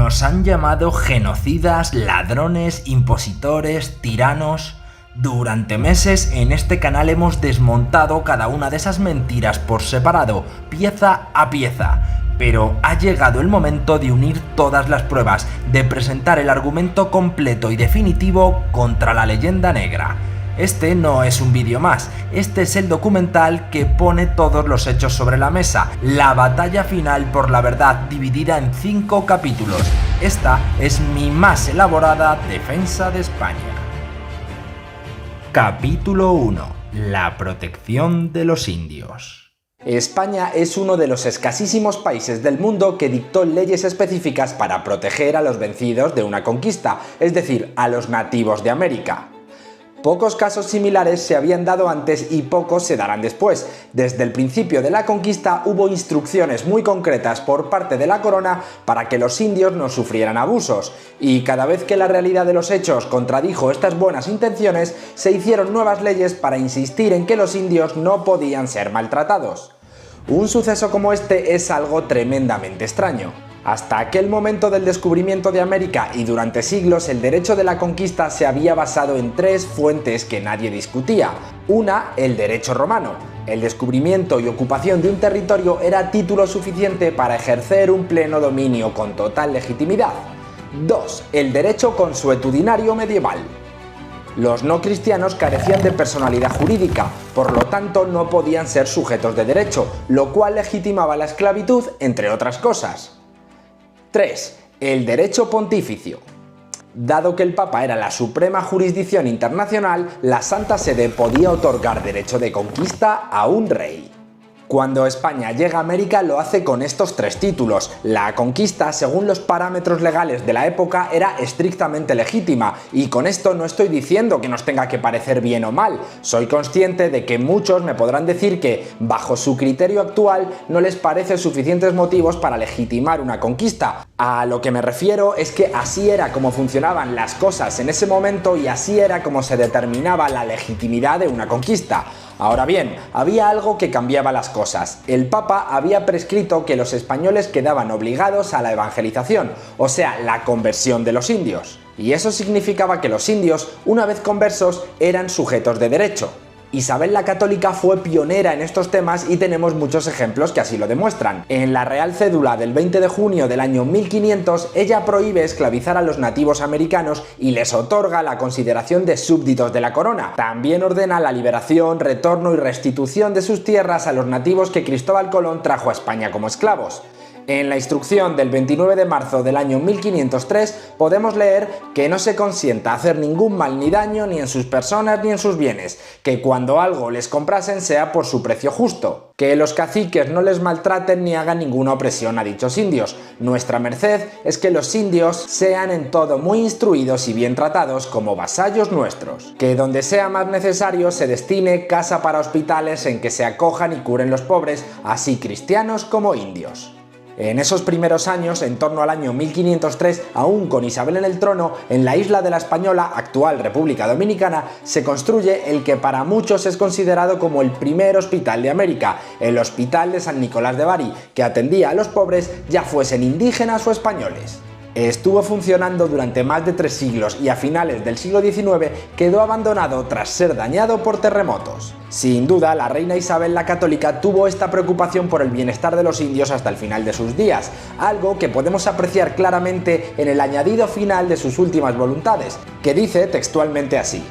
Nos han llamado genocidas, ladrones, impositores, tiranos. Durante meses en este canal hemos desmontado cada una de esas mentiras por separado, pieza a pieza. Pero ha llegado el momento de unir todas las pruebas, de presentar el argumento completo y definitivo contra la leyenda negra. Este no es un vídeo más, este es el documental que pone todos los hechos sobre la mesa, la batalla final por la verdad dividida en 5 capítulos. Esta es mi más elaborada defensa de España. Capítulo 1. La protección de los indios. España es uno de los escasísimos países del mundo que dictó leyes específicas para proteger a los vencidos de una conquista, es decir, a los nativos de América. Pocos casos similares se habían dado antes y pocos se darán después. Desde el principio de la conquista hubo instrucciones muy concretas por parte de la corona para que los indios no sufrieran abusos, y cada vez que la realidad de los hechos contradijo estas buenas intenciones, se hicieron nuevas leyes para insistir en que los indios no podían ser maltratados. Un suceso como este es algo tremendamente extraño. Hasta aquel momento del descubrimiento de América y durante siglos el derecho de la conquista se había basado en 3 fuentes que nadie discutía. Una, el derecho romano. El descubrimiento y ocupación de un territorio era título suficiente para ejercer un pleno dominio con total legitimidad. 2. El derecho consuetudinario medieval. Los no cristianos carecían de personalidad jurídica, por lo tanto no podían ser sujetos de derecho, lo cual legitimaba la esclavitud, entre otras cosas. 3. El derecho pontificio. Dado que el Papa era la suprema jurisdicción internacional, la Santa Sede podía otorgar derecho de conquista a un rey. Cuando España llega a América lo hace con estos 3 títulos. La conquista, según los parámetros legales de la época, era estrictamente legítima, y con esto no estoy diciendo que nos tenga que parecer bien o mal. Soy consciente de que muchos me podrán decir que, bajo su criterio actual, no les parecen suficientes motivos para legitimar una conquista. A lo que me refiero es que así era como funcionaban las cosas en ese momento y así era como se determinaba la legitimidad de una conquista. Ahora bien, había algo que cambiaba las cosas. El Papa había prescrito que los españoles quedaban obligados a la evangelización, o sea, la conversión de los indios. Y eso significaba que los indios, una vez conversos, eran sujetos de derecho. Isabel la Católica fue pionera en estos temas y tenemos muchos ejemplos que así lo demuestran. En la Real Cédula del 20 de junio del año 1500, ella prohíbe esclavizar a los nativos americanos y les otorga la consideración de súbditos de la corona. También ordena la liberación, retorno y restitución de sus tierras a los nativos que Cristóbal Colón trajo a España como esclavos. En la instrucción del 29 de marzo del año 1503 podemos leer que no se consienta hacer ningún mal ni daño ni en sus personas ni en sus bienes, que cuando algo les comprasen sea por su precio justo, que los caciques no les maltraten ni hagan ninguna opresión a dichos indios. Nuestra merced es que los indios sean en todo muy instruidos y bien tratados como vasallos nuestros, que donde sea más necesario se destine casa para hospitales en que se acojan y curen los pobres, así cristianos como indios. En esos primeros años, en torno al año 1503, aún con Isabel en el trono, en la isla de la Española, actual República Dominicana, se construye el que para muchos es considerado como el primer hospital de América, el Hospital de San Nicolás de Bari, que atendía a los pobres, ya fuesen indígenas o españoles. Estuvo funcionando durante más de 3 siglos y a finales del siglo XIX quedó abandonado tras ser dañado por terremotos. Sin duda, la reina Isabel la Católica tuvo esta preocupación por el bienestar de los indios hasta el final de sus días, algo que podemos apreciar claramente en el añadido final de sus últimas voluntades, que dice textualmente así: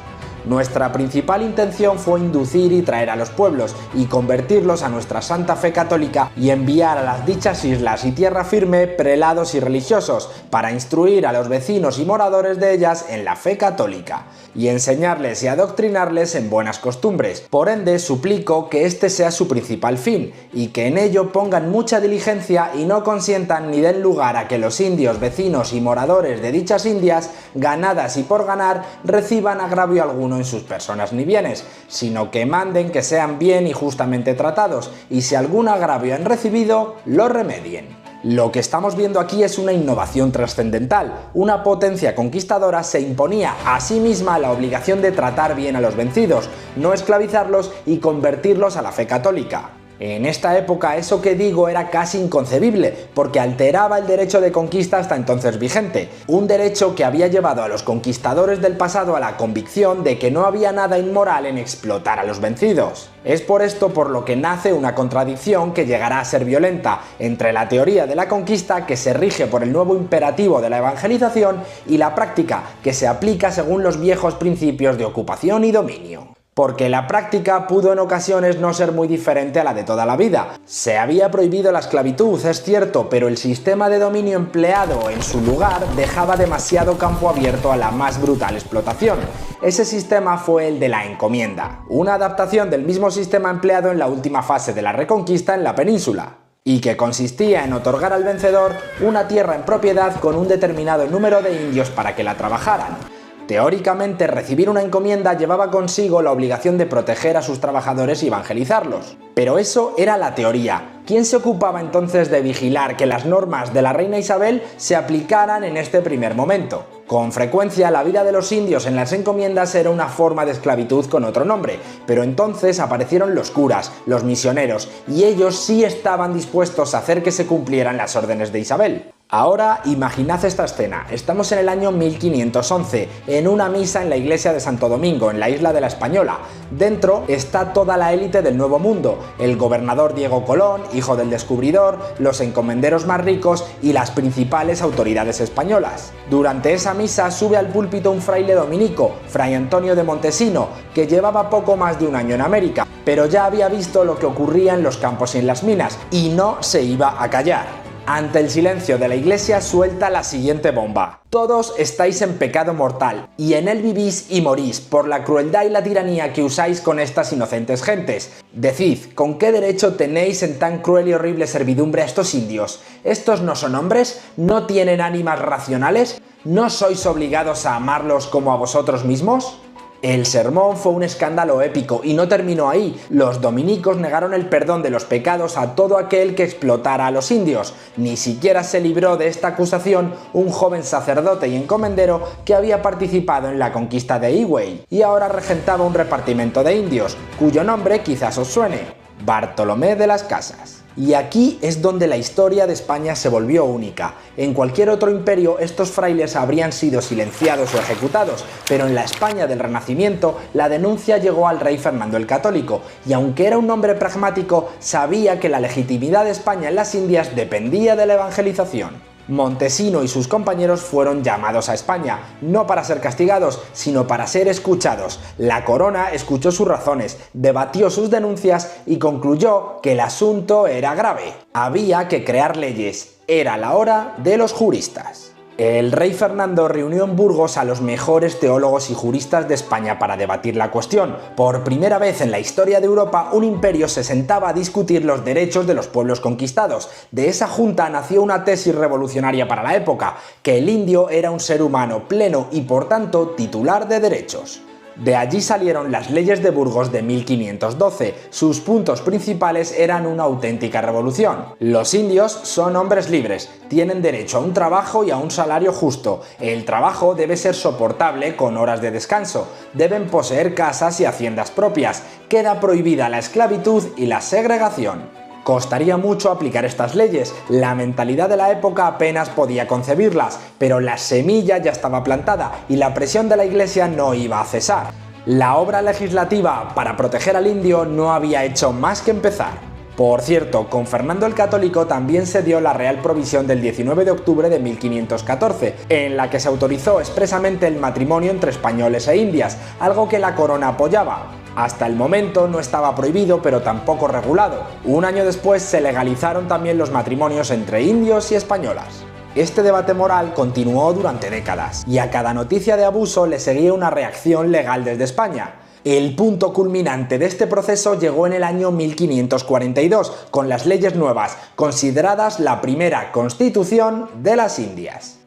nuestra principal intención fue inducir y traer a los pueblos y convertirlos a nuestra santa fe católica y enviar a las dichas islas y tierra firme prelados y religiosos para instruir a los vecinos y moradores de ellas en la fe católica y enseñarles y adoctrinarles en buenas costumbres. Por ende, suplico que este sea su principal fin y que en ello pongan mucha diligencia y no consientan ni den lugar a que los indios, vecinos y moradores de dichas indias, ganadas y por ganar, reciban agravio alguno en sus personas ni bienes, sino que manden que sean bien y justamente tratados, y si algún agravio han recibido, lo remedien. Lo que estamos viendo aquí es una innovación trascendental. Una potencia conquistadora se imponía a sí misma la obligación de tratar bien a los vencidos, no esclavizarlos y convertirlos a la fe católica. En esta época eso que digo era casi inconcebible, porque alteraba el derecho de conquista hasta entonces vigente, un derecho que había llevado a los conquistadores del pasado a la convicción de que no había nada inmoral en explotar a los vencidos. Es por esto por lo que nace una contradicción que llegará a ser violenta entre la teoría de la conquista, que se rige por el nuevo imperativo de la evangelización, y la práctica, que se aplica según los viejos principios de ocupación y dominio. Porque la práctica pudo en ocasiones no ser muy diferente a la de toda la vida. Se había prohibido la esclavitud, es cierto, pero el sistema de dominio empleado en su lugar dejaba demasiado campo abierto a la más brutal explotación. Ese sistema fue el de la encomienda, una adaptación del mismo sistema empleado en la última fase de la Reconquista en la península, y que consistía en otorgar al vencedor una tierra en propiedad con un determinado número de indios para que la trabajaran. Teóricamente, recibir una encomienda llevaba consigo la obligación de proteger a sus trabajadores y evangelizarlos. Pero eso era la teoría. ¿Quién se ocupaba entonces de vigilar que las normas de la reina Isabel se aplicaran en este primer momento? Con frecuencia, la vida de los indios en las encomiendas era una forma de esclavitud con otro nombre, pero entonces aparecieron los curas, los misioneros, y ellos sí estaban dispuestos a hacer que se cumplieran las órdenes de Isabel. Ahora imaginad esta escena. Estamos en el año 1511, en una misa en la iglesia de Santo Domingo, en la isla de la Española. Dentro está toda la élite del Nuevo Mundo, el gobernador Diego Colón, hijo del descubridor, los encomenderos más ricos y las principales autoridades españolas. Durante esa misa sube al púlpito un fraile dominico, Fray Antonio de Montesino, que llevaba poco más de un año en América, pero ya había visto lo que ocurría en los campos y en las minas, y no se iba a callar. Ante el silencio de la iglesia suelta la siguiente bomba: todos estáis en pecado mortal, y en él vivís y morís por la crueldad y la tiranía que usáis con estas inocentes gentes. Decid, ¿con qué derecho tenéis en tan cruel y horrible servidumbre a estos indios? ¿Estos no son hombres? ¿No tienen ánimas racionales? ¿No sois obligados a amarlos como a vosotros mismos? El sermón fue un escándalo épico y no terminó ahí. Los dominicos negaron el perdón de los pecados a todo aquel que explotara a los indios. Ni siquiera se libró de esta acusación un joven sacerdote y encomendero que había participado en la conquista de Higüey y ahora regentaba un repartimiento de indios, cuyo nombre quizás os suene: Bartolomé de las Casas. Y aquí es donde la historia de España se volvió única. En cualquier otro imperio estos frailes habrían sido silenciados o ejecutados, pero en la España del Renacimiento la denuncia llegó al rey Fernando el Católico, y aunque era un hombre pragmático, sabía que la legitimidad de España en las Indias dependía de la evangelización. Montesino y sus compañeros fueron llamados a España, no para ser castigados, sino para ser escuchados. La corona escuchó sus razones, debatió sus denuncias y concluyó que el asunto era grave. Había que crear leyes, era la hora de los juristas. El rey Fernando reunió en Burgos a los mejores teólogos y juristas de España para debatir la cuestión. Por primera vez en la historia de Europa, un imperio se sentaba a discutir los derechos de los pueblos conquistados. De esa junta nació una tesis revolucionaria para la época: que el indio era un ser humano pleno y por tanto titular de derechos. De allí salieron las leyes de Burgos de 1512. Sus puntos principales eran una auténtica revolución. Los indios son hombres libres, tienen derecho a un trabajo y a un salario justo. El trabajo debe ser soportable con horas de descanso. Deben poseer casas y haciendas propias. Queda prohibida la esclavitud y la segregación. Costaría mucho aplicar estas leyes, la mentalidad de la época apenas podía concebirlas, pero la semilla ya estaba plantada y la presión de la Iglesia no iba a cesar. La obra legislativa para proteger al indio no había hecho más que empezar. Por cierto, con Fernando el Católico también se dio la Real Provisión del 19 de octubre de 1514, en la que se autorizó expresamente el matrimonio entre españoles e indias, algo que la corona apoyaba. Hasta el momento no estaba prohibido, pero tampoco regulado. Un año después se legalizaron también los matrimonios entre indios y españolas. Este debate moral continuó durante décadas, y a cada noticia de abuso le seguía una reacción legal desde España. El punto culminante de este proceso llegó en el año 1542, con las leyes nuevas, consideradas la primera constitución de las Indias.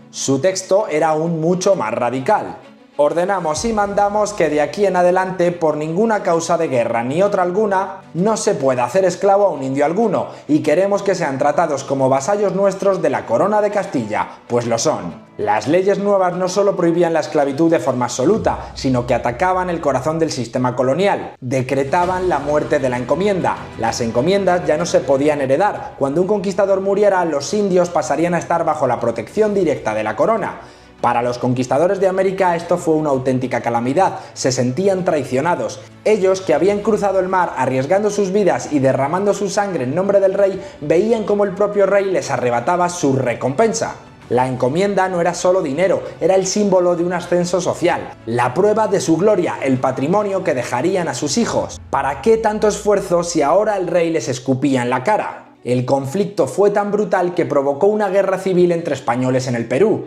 Su texto era aún mucho más radical. Ordenamos y mandamos que de aquí en adelante, por ninguna causa de guerra ni otra alguna, no se pueda hacer esclavo a un indio alguno, y queremos que sean tratados como vasallos nuestros de la corona de Castilla, pues lo son. Las leyes nuevas no solo prohibían la esclavitud de forma absoluta, sino que atacaban el corazón del sistema colonial. Decretaban la muerte de la encomienda. Las encomiendas ya no se podían heredar. Cuando un conquistador muriera, los indios pasarían a estar bajo la protección directa de la corona. Para los conquistadores de América esto fue una auténtica calamidad, se sentían traicionados. Ellos, que habían cruzado el mar arriesgando sus vidas y derramando su sangre en nombre del rey, veían como el propio rey les arrebataba su recompensa. La encomienda no era solo dinero, era el símbolo de un ascenso social, la prueba de su gloria, el patrimonio que dejarían a sus hijos. ¿Para qué tanto esfuerzo si ahora el rey les escupía en la cara? El conflicto fue tan brutal que provocó una guerra civil entre españoles en el Perú.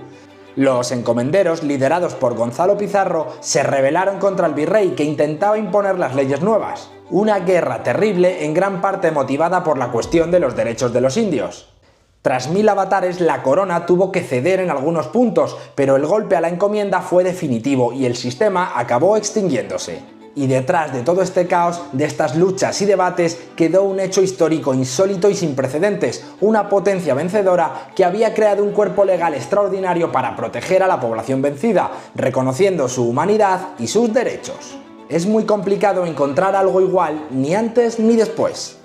Los encomenderos, liderados por Gonzalo Pizarro, se rebelaron contra el virrey, que intentaba imponer las leyes nuevas. Una guerra terrible, en gran parte motivada por la cuestión de los derechos de los indios. Tras 1000 avatares, la corona tuvo que ceder en algunos puntos, pero el golpe a la encomienda fue definitivo y el sistema acabó extinguiéndose. Y detrás de todo este caos, de estas luchas y debates, quedó un hecho histórico insólito y sin precedentes, una potencia vencedora que había creado un cuerpo legal extraordinario para proteger a la población vencida, reconociendo su humanidad y sus derechos. Es muy complicado encontrar algo igual ni antes ni después.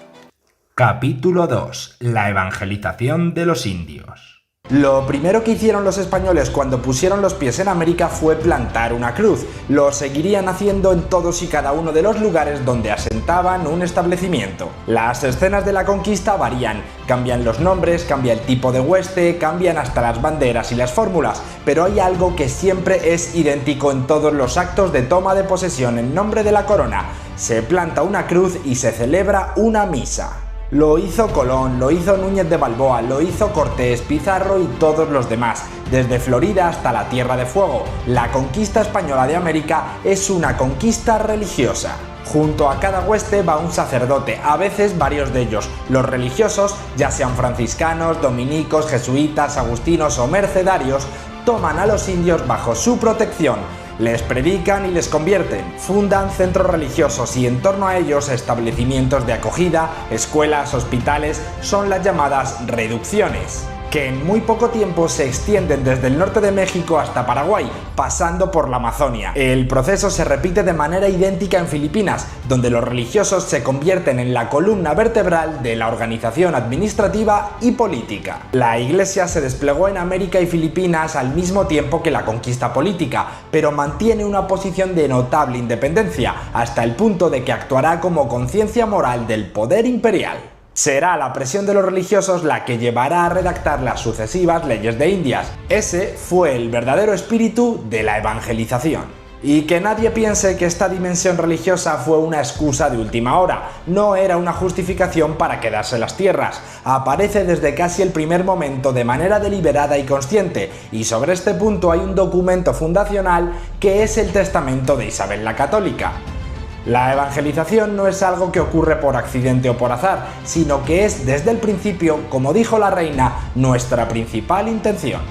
Capítulo 2. La evangelización de los indios. Lo primero que hicieron los españoles cuando pusieron los pies en América fue plantar una cruz. Lo seguirían haciendo en todos y cada uno de los lugares donde asentaban un establecimiento. Las escenas de la conquista varían, cambian los nombres, cambia el tipo de hueste, cambian hasta las banderas y las fórmulas, pero hay algo que siempre es idéntico en todos los actos de toma de posesión en nombre de la corona. Se planta una cruz y se celebra una misa. Lo hizo Colón, lo hizo Núñez de Balboa, lo hizo Cortés, Pizarro y todos los demás. Desde Florida hasta la Tierra de Fuego, la conquista española de América es una conquista religiosa. Junto a cada hueste va un sacerdote, a veces varios de ellos. Los religiosos, ya sean franciscanos, dominicos, jesuitas, agustinos o mercedarios, toman a los indios bajo su protección. Les predican y les convierten, fundan centros religiosos y en torno a ellos establecimientos de acogida, escuelas, hospitales, son las llamadas reducciones, que en muy poco tiempo se extienden desde el norte de México hasta Paraguay, pasando por la Amazonia. El proceso se repite de manera idéntica en Filipinas, donde los religiosos se convierten en la columna vertebral de la organización administrativa y política. La Iglesia se desplegó en América y Filipinas al mismo tiempo que la conquista política, pero mantiene una posición de notable independencia, hasta el punto de que actuará como conciencia moral del poder imperial. Será la presión de los religiosos la que llevará a redactar las sucesivas leyes de Indias. Ese fue el verdadero espíritu de la evangelización. Y que nadie piense que esta dimensión religiosa fue una excusa de última hora, no era una justificación para quedarse las tierras, aparece desde casi el primer momento de manera deliberada y consciente, y sobre este punto hay un documento fundacional que es el Testamento de Isabel la Católica. La evangelización no es algo que ocurre por accidente o por azar, sino que es desde el principio, como dijo la reina, nuestra principal intención.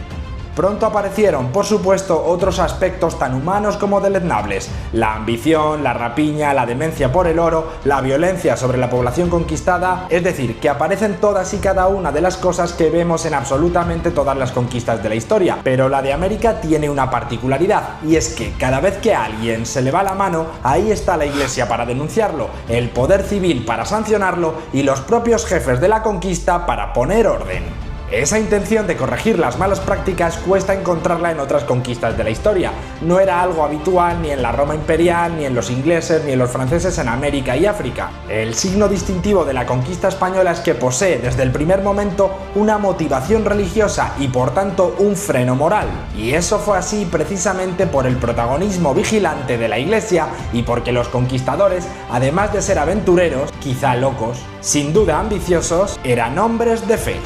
Pronto aparecieron, por supuesto, otros aspectos tan humanos como deleznables: la ambición, la rapiña, la demencia por el oro, la violencia sobre la población conquistada, es decir, que aparecen todas y cada una de las cosas que vemos en absolutamente todas las conquistas de la historia. Pero la de América tiene una particularidad, y es que cada vez que a alguien se le va la mano, ahí está la Iglesia para denunciarlo, el poder civil para sancionarlo y los propios jefes de la conquista para poner orden. Esa intención de corregir las malas prácticas cuesta encontrarla en otras conquistas de la historia. No era algo habitual ni en la Roma imperial, ni en los ingleses, ni en los franceses en América y África. El signo distintivo de la conquista española es que posee desde el primer momento una motivación religiosa y por tanto un freno moral. Y eso fue así precisamente por el protagonismo vigilante de la Iglesia y porque los conquistadores, además de ser aventureros, quizá locos, sin duda ambiciosos, eran hombres de fe.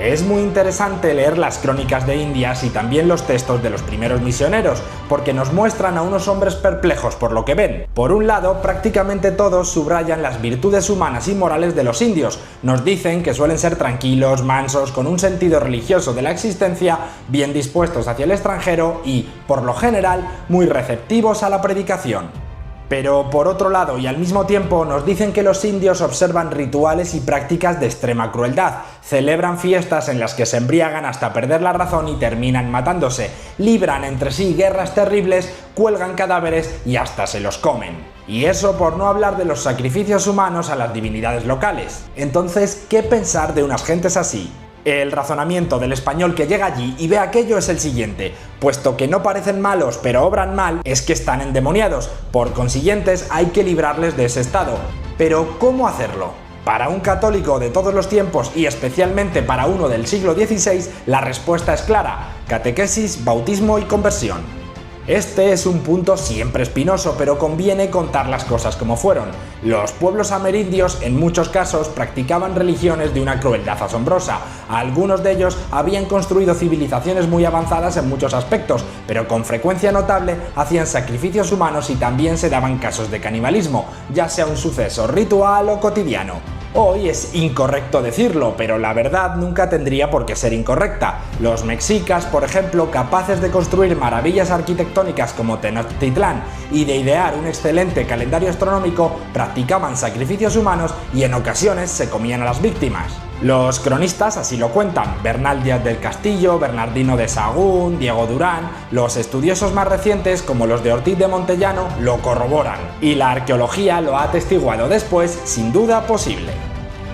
Es muy interesante leer las crónicas de Indias y también los textos de los primeros misioneros, porque nos muestran a unos hombres perplejos por lo que ven. Por un lado, prácticamente todos subrayan las virtudes humanas y morales de los indios. Nos dicen que suelen ser tranquilos, mansos, con un sentido religioso de la existencia, bien dispuestos hacia el extranjero y, por lo general, muy receptivos a la predicación. Pero por otro lado y al mismo tiempo nos dicen que los indios observan rituales y prácticas de extrema crueldad, celebran fiestas en las que se embriagan hasta perder la razón y terminan matándose, libran entre sí guerras terribles, cuelgan cadáveres y hasta se los comen. Y eso por no hablar de los sacrificios humanos a las divinidades locales. Entonces, ¿qué pensar de unas gentes así? El razonamiento del español que llega allí y ve aquello es el siguiente: puesto que no parecen malos pero obran mal, es que están endemoniados, por consiguiente hay que librarles de ese estado. Pero ¿cómo hacerlo? Para un católico de todos los tiempos y especialmente para uno del siglo XVI, la respuesta es clara: catequesis, bautismo y conversión. Este es un punto siempre espinoso, pero conviene contar las cosas como fueron. Los pueblos amerindios en muchos casos practicaban religiones de una crueldad asombrosa. Algunos de ellos habían construido civilizaciones muy avanzadas en muchos aspectos, pero con frecuencia notable hacían sacrificios humanos y también se daban casos de canibalismo, ya sea un suceso ritual o cotidiano. Hoy es incorrecto decirlo, pero la verdad nunca tendría por qué ser incorrecta. Los mexicas, por ejemplo, capaces de construir maravillas arquitectónicas como Tenochtitlán y de idear un excelente calendario astronómico, practicaban sacrificios humanos y en ocasiones se comían a las víctimas. Los cronistas así lo cuentan: Bernal Díaz del Castillo, Bernardino de Sahagún, Diego Durán. Los estudiosos más recientes, como los de Ortiz de Montellano, lo corroboran, y la arqueología lo ha atestiguado después sin duda posible.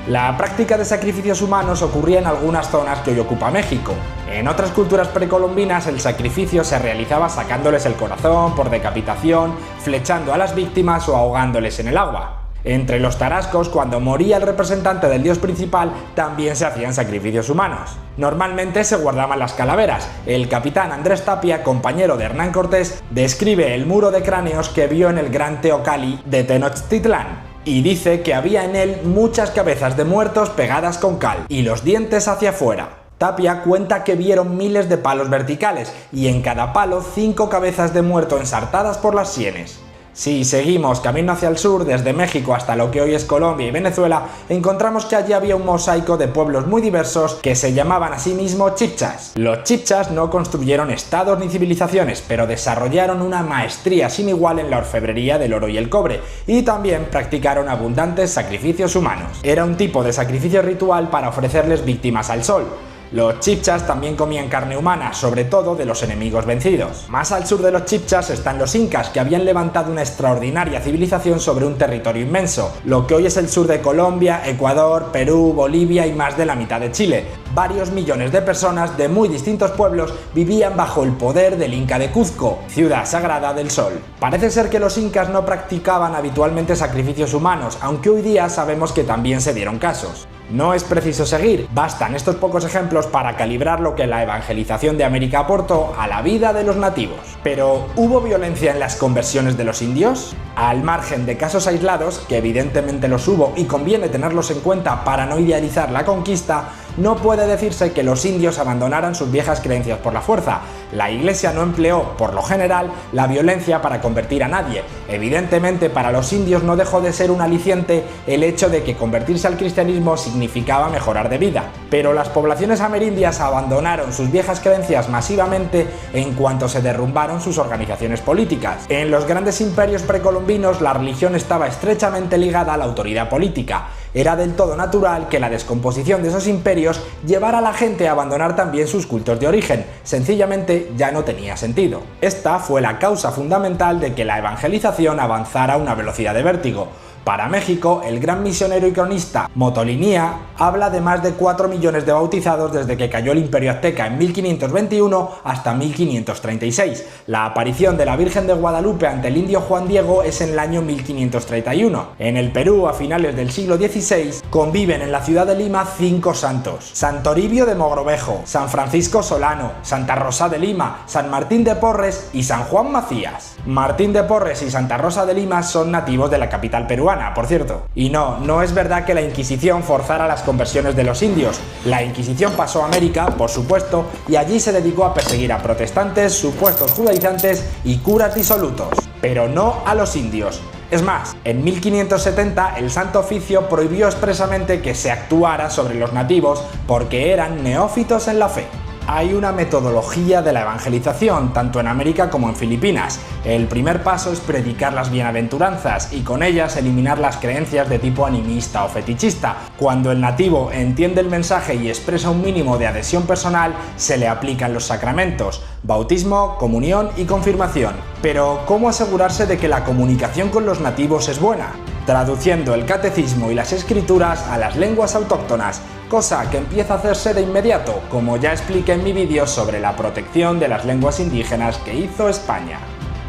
La práctica de sacrificios humanos ocurría en algunas zonas que hoy ocupa México. En otras culturas precolombinas el sacrificio se realizaba sacándoles el corazón por decapitación, flechando a las víctimas o ahogándoles en el agua. Entre los tarascos, cuando moría el representante del dios principal, también se hacían sacrificios humanos. Normalmente se guardaban las calaveras. El capitán Andrés Tapia, compañero de Hernán Cortés, describe el muro de cráneos que vio en el Gran Teocalli de Tenochtitlán, y dice que había en él muchas cabezas de muertos pegadas con cal y los dientes hacia afuera. Tapia cuenta que vieron miles de palos verticales y en cada palo 5 cabezas de muerto ensartadas por las sienes. Si seguimos camino hacia el sur, desde México hasta lo que hoy es Colombia y Venezuela, encontramos que allí había un mosaico de pueblos muy diversos que se llamaban a sí mismos chibchas. Los chibchas no construyeron estados ni civilizaciones, pero desarrollaron una maestría sin igual en la orfebrería del oro y el cobre, y también practicaron abundantes sacrificios humanos. Era un tipo de sacrificio ritual para ofrecerles víctimas al sol. Los chibchas también comían carne humana, sobre todo de los enemigos vencidos. Más al sur de los chibchas están los incas, que habían levantado una extraordinaria civilización sobre un territorio inmenso, lo que hoy es el sur de Colombia, Ecuador, Perú, Bolivia y más de la mitad de Chile. Varios millones de personas de muy distintos pueblos vivían bajo el poder del Inca de Cuzco, ciudad sagrada del sol. Parece ser que los incas no practicaban habitualmente sacrificios humanos, aunque hoy día sabemos que también se dieron casos. No es preciso seguir, bastan estos pocos ejemplos para calibrar lo que la evangelización de América aportó a la vida de los nativos. Pero, ¿hubo violencia en las conversiones de los indios? Al margen de casos aislados, que evidentemente los hubo y conviene tenerlos en cuenta para no idealizar la conquista, no puede decirse que los indios abandonaran sus viejas creencias por la fuerza. La Iglesia no empleó, por lo general, la violencia para convertir a nadie. Evidentemente, para los indios no dejó de ser un aliciente el hecho de que convertirse al cristianismo significaba mejorar de vida. Pero las poblaciones amerindias abandonaron sus viejas creencias masivamente en cuanto se derrumbaron sus organizaciones políticas. En los grandes imperios precolombinos, la religión estaba estrechamente ligada a la autoridad política. Era del todo natural que la descomposición de esos imperios llevara a la gente a abandonar también sus cultos de origen. Sencillamente ya no tenía sentido. Esta fue la causa fundamental de que la evangelización avanzara a una velocidad de vértigo. Para México, el gran misionero y cronista Motolinía habla de más de 4 millones de bautizados desde que cayó el Imperio Azteca en 1521 hasta 1536. La aparición de la Virgen de Guadalupe ante el indio Juan Diego es en el año 1531. En el Perú, a finales del siglo XVI, conviven en la ciudad de Lima 5 santos: San Toribio de Mogrovejo, San Francisco Solano, Santa Rosa de Lima, San Martín de Porres y San Juan Macías. Martín de Porres y Santa Rosa de Lima son nativos de la capital peruana. marihuana, por cierto. Y no es verdad que la Inquisición forzara las conversiones de los indios. La Inquisición pasó a América, por supuesto, y allí se dedicó a perseguir a protestantes, supuestos judaizantes y curas disolutos, pero no a los indios. Es más, en 1570 el Santo Oficio prohibió expresamente que se actuara sobre los nativos porque eran neófitos en la fe. Hay una metodología de la evangelización, tanto en América como en Filipinas. El primer paso es predicar las bienaventuranzas y con ellas eliminar las creencias de tipo animista o fetichista. Cuando el nativo entiende el mensaje y expresa un mínimo de adhesión personal, se le aplican los sacramentos: bautismo, comunión y confirmación. Pero, ¿cómo asegurarse de que la comunicación con los nativos es buena? Traduciendo el catecismo y las escrituras a las lenguas autóctonas, cosa que empieza a hacerse de inmediato, como ya expliqué en mi vídeo sobre la protección de las lenguas indígenas que hizo España.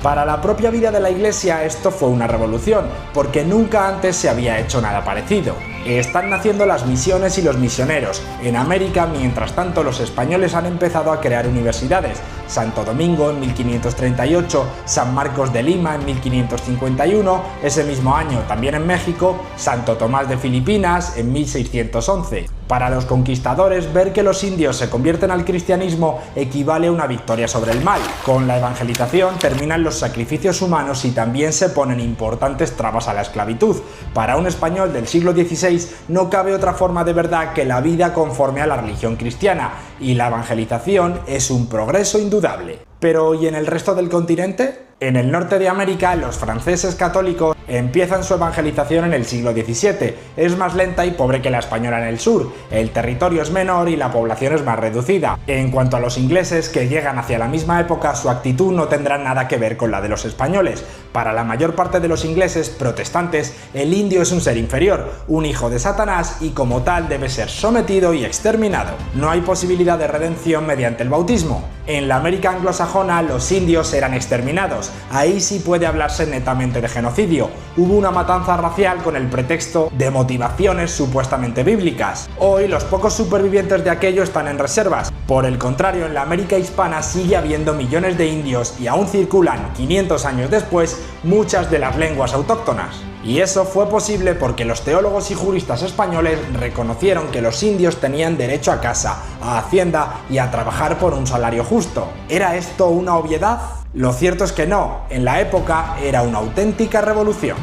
Para la propia vida de la Iglesia esto fue una revolución, porque nunca antes se había hecho nada parecido. Están naciendo las misiones y los misioneros. En América, mientras tanto, los españoles han empezado a crear universidades. Santo Domingo en 1538, San Marcos de Lima en 1551, ese mismo año también en México, Santo Tomás de Filipinas en 1611. Para los conquistadores, ver que los indios se convierten al cristianismo equivale a una victoria sobre el mal. Con la evangelización terminan los sacrificios humanos y también se ponen importantes trabas a la esclavitud. Para un español del siglo XVI no cabe otra forma de verdad que la vida conforme a la religión cristiana, y la evangelización es un progreso indudable. Pero ¿y en el resto del continente? En el norte de América, los franceses católicos empiezan su evangelización en el siglo XVII. Es más lenta y pobre que la española en el sur. El territorio es menor y la población es más reducida. En cuanto a los ingleses, que llegan hacia la misma época, su actitud no tendrá nada que ver con la de los españoles. Para la mayor parte de los ingleses protestantes, el indio es un ser inferior, un hijo de Satanás, y como tal debe ser sometido y exterminado. No hay posibilidad de redención mediante el bautismo. En la América anglosajona, los indios eran exterminados. Ahí sí puede hablarse netamente de genocidio. Hubo una matanza racial con el pretexto de motivaciones supuestamente bíblicas. Hoy los pocos supervivientes de aquello están en reservas. Por el contrario, en la América hispana sigue habiendo millones de indios y aún circulan, 500 años después, muchas de las lenguas autóctonas. Y eso fue posible porque los teólogos y juristas españoles reconocieron que los indios tenían derecho a casa, a hacienda y a trabajar por un salario justo. ¿Era esto una obviedad? Lo cierto es que no, en la época era una auténtica revolución.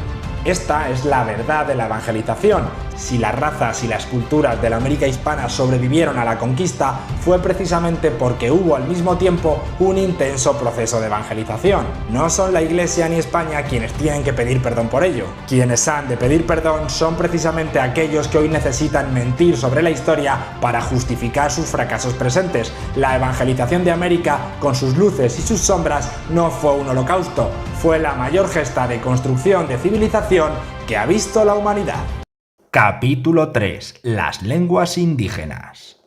Esta es la verdad de la evangelización. Si las razas y las culturas de la América hispana sobrevivieron a la conquista, fue precisamente porque hubo al mismo tiempo un intenso proceso de evangelización. No son la Iglesia ni España quienes tienen que pedir perdón por ello. Quienes han de pedir perdón son precisamente aquellos que hoy necesitan mentir sobre la historia para justificar sus fracasos presentes. La evangelización de América, con sus luces y sus sombras, no fue un holocausto, fue la mayor gesta de construcción de civilización que ha visto la humanidad. Capítulo 3. Las lenguas indígenas.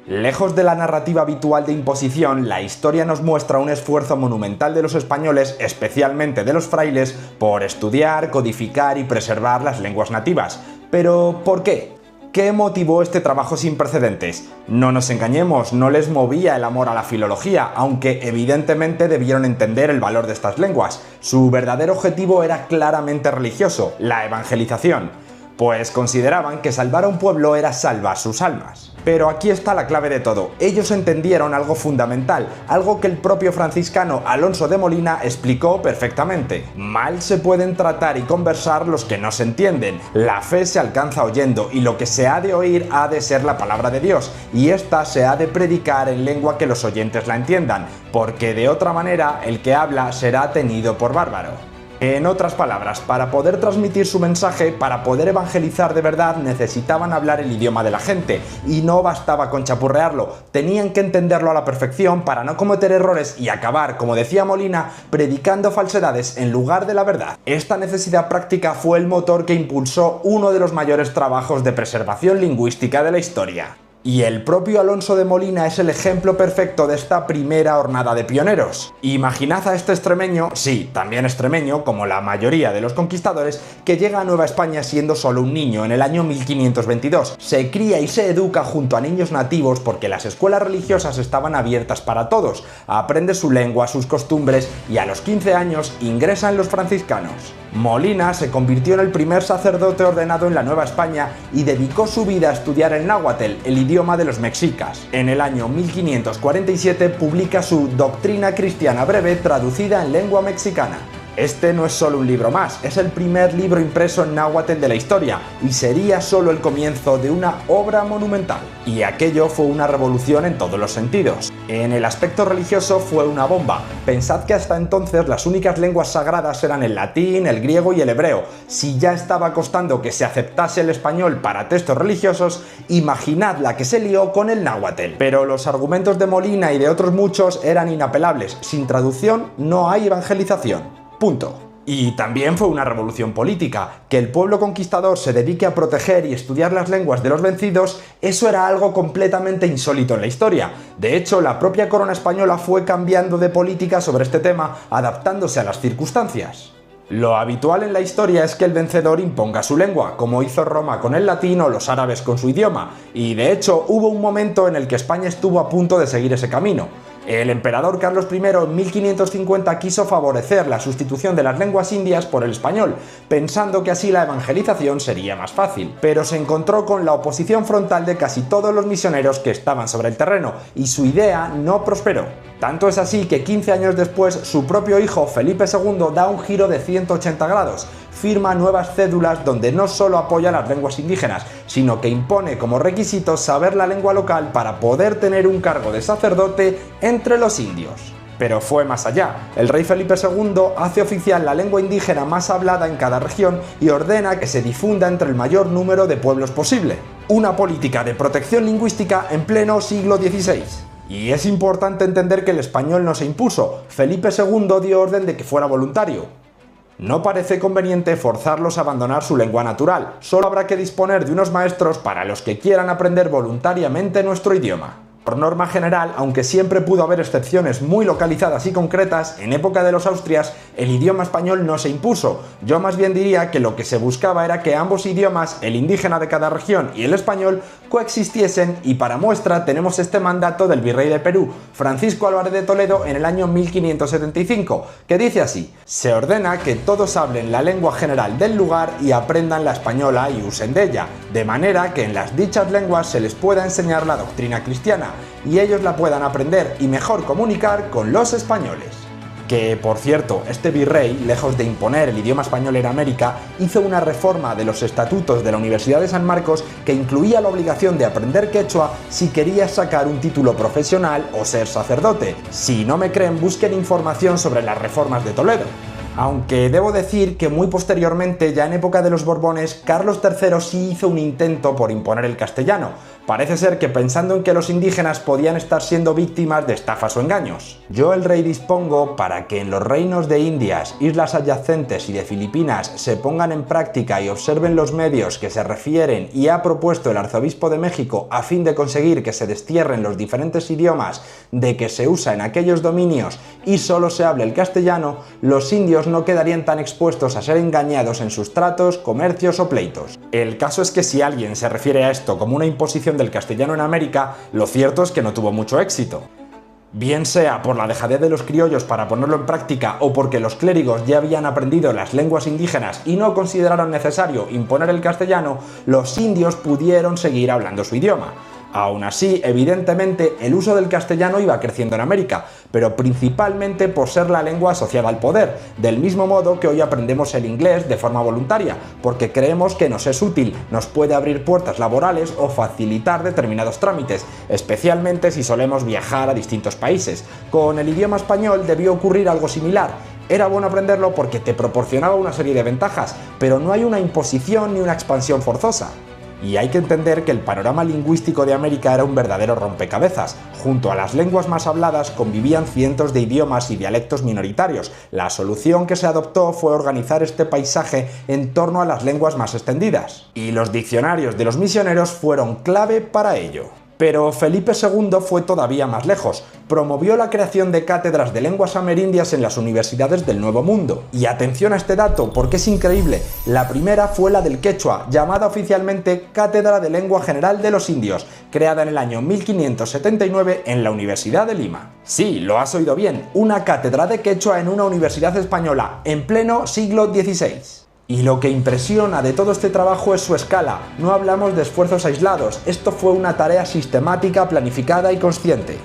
Lejos de la narrativa habitual de imposición, la historia nos muestra un esfuerzo monumental de los españoles, especialmente de los frailes, por estudiar, codificar y preservar las lenguas nativas. Pero, ¿por qué? ¿Qué motivó este trabajo sin precedentes? No nos engañemos, no les movía el amor a la filología, aunque evidentemente debieron entender el valor de estas lenguas. Su verdadero objetivo era claramente religioso, la evangelización. Pues consideraban que salvar a un pueblo era salvar sus almas. Pero aquí está la clave de todo. Ellos entendieron algo fundamental, algo que el propio franciscano Alonso de Molina explicó perfectamente. Mal se pueden tratar y conversar los que no se entienden. La fe se alcanza oyendo y lo que se ha de oír ha de ser la palabra de Dios, y esta se ha de predicar en lengua que los oyentes la entiendan, porque de otra manera el que habla será tenido por bárbaro. En otras palabras, para poder transmitir su mensaje, para poder evangelizar de verdad, necesitaban hablar el idioma de la gente, y no bastaba con chapurrearlo, tenían que entenderlo a la perfección para no cometer errores y acabar, como decía Molina, predicando falsedades en lugar de la verdad. Esta necesidad práctica fue el motor que impulsó uno de los mayores trabajos de preservación lingüística de la historia. Y el propio Alonso de Molina es el ejemplo perfecto de esta primera hornada de pioneros. Imaginad a este extremeño, sí, también extremeño, como la mayoría de los conquistadores, que llega a Nueva España siendo solo un niño en el año 1522. Se cría y se educa junto a niños nativos porque las escuelas religiosas estaban abiertas para todos. Aprende su lengua, sus costumbres y a los 15 años ingresa en los franciscanos. Molina se convirtió en el primer sacerdote ordenado en la Nueva España y dedicó su vida a estudiar el náhuatl, el idioma de los mexicas. En el año 1547 publica su Doctrina Cristiana Breve traducida en lengua mexicana. Este no es solo un libro más, es el primer libro impreso en náhuatl de la historia y sería solo el comienzo de una obra monumental. Y aquello fue una revolución en todos los sentidos. En el aspecto religioso fue una bomba. Pensad que hasta entonces las únicas lenguas sagradas eran el latín, el griego y el hebreo. Si ya estaba costando que se aceptase el español para textos religiosos, imaginad la que se lió con el náhuatl. Pero los argumentos de Molina y de otros muchos eran inapelables. Sin traducción no hay evangelización. Punto. Y también fue una revolución política. Que el pueblo conquistador se dedique a proteger y estudiar las lenguas de los vencidos, eso era algo completamente insólito en la historia. De hecho, la propia corona española fue cambiando de política sobre este tema, adaptándose a las circunstancias. Lo habitual en la historia es que el vencedor imponga su lengua, como hizo Roma con el latín o los árabes con su idioma, y de hecho hubo un momento en el que España estuvo a punto de seguir ese camino. El emperador Carlos I en 1550 quiso favorecer la sustitución de las lenguas indias por el español, pensando que así la evangelización sería más fácil, pero se encontró con la oposición frontal de casi todos los misioneros que estaban sobre el terreno, y su idea no prosperó. Tanto es así que 15 años después, su propio hijo Felipe II da un giro de 180 grados, firma nuevas cédulas donde no solo apoya las lenguas indígenas, sino que impone como requisito saber la lengua local para poder tener un cargo de sacerdote entre los indios. Pero fue más allá. El rey Felipe II hace oficial la lengua indígena más hablada en cada región y ordena que se difunda entre el mayor número de pueblos posible. Una política de protección lingüística en pleno siglo XVI. Y es importante entender que el español no se impuso. Felipe II dio orden de que fuera voluntario. No parece conveniente forzarlos a abandonar su lengua natural, solo habrá que disponer de unos maestros para los que quieran aprender voluntariamente nuestro idioma. Por norma general, aunque siempre pudo haber excepciones muy localizadas y concretas, en época de los Austrias el idioma español no se impuso. Yo más bien diría que lo que se buscaba era que ambos idiomas, el indígena de cada región y el español, coexistiesen, y para muestra tenemos este mandato del virrey de Perú, Francisco Álvarez de Toledo, en el año 1575, que dice así: se ordena que todos hablen la lengua general del lugar y aprendan la española y usen de ella, de manera que en las dichas lenguas se les pueda enseñar la doctrina cristiana, y ellos la puedan aprender y mejor comunicar con los españoles. Que, por cierto, este virrey, lejos de imponer el idioma español en América, hizo una reforma de los estatutos de la Universidad de San Marcos que incluía la obligación de aprender quechua si querías sacar un título profesional o ser sacerdote. Si no me creen, busquen información sobre las reformas de Toledo. Aunque debo decir que muy posteriormente, ya en época de los Borbones, Carlos III sí hizo un intento por imponer el castellano. Parece ser que pensando en que los indígenas podían estar siendo víctimas de estafas o engaños. Yo, el rey, dispongo para que en los reinos de Indias, islas adyacentes y de Filipinas se pongan en práctica y observen los medios que se refieren y ha propuesto el arzobispo de México a fin de conseguir que se destierren los diferentes idiomas de que se usa en aquellos dominios y solo se hable el castellano, los indios no quedarían tan expuestos a ser engañados en sus tratos, comercios o pleitos. El caso es que si alguien se refiere a esto como una imposición del castellano en América, lo cierto es que no tuvo mucho éxito. Bien sea por la dejadez de los criollos para ponerlo en práctica o porque los clérigos ya habían aprendido las lenguas indígenas y no consideraron necesario imponer el castellano, los indios pudieron seguir hablando su idioma. Aún así, evidentemente, el uso del castellano iba creciendo en América, pero principalmente por ser la lengua asociada al poder, del mismo modo que hoy aprendemos el inglés de forma voluntaria, porque creemos que nos es útil, nos puede abrir puertas laborales o facilitar determinados trámites, especialmente si solemos viajar a distintos países. Con el idioma español debió ocurrir algo similar. Era bueno aprenderlo porque te proporcionaba una serie de ventajas, pero no hay una imposición ni una expansión forzosa. Y hay que entender que el panorama lingüístico de América era un verdadero rompecabezas. Junto a las lenguas más habladas convivían cientos de idiomas y dialectos minoritarios. La solución que se adoptó fue organizar este paisaje en torno a las lenguas más extendidas. Y los diccionarios de los misioneros fueron clave para ello. Pero Felipe II fue todavía más lejos. Promovió la creación de cátedras de lenguas amerindias en las universidades del Nuevo Mundo. Y atención a este dato, porque es increíble. La primera fue la del quechua, llamada oficialmente Cátedra de Lengua General de los Indios, creada en el año 1579 en la Universidad de Lima. Sí, lo has oído bien, una cátedra de quechua en una universidad española, en pleno siglo XVI. Y lo que impresiona de todo este trabajo es su escala. No hablamos de esfuerzos aislados, esto fue una tarea sistemática, planificada y consciente.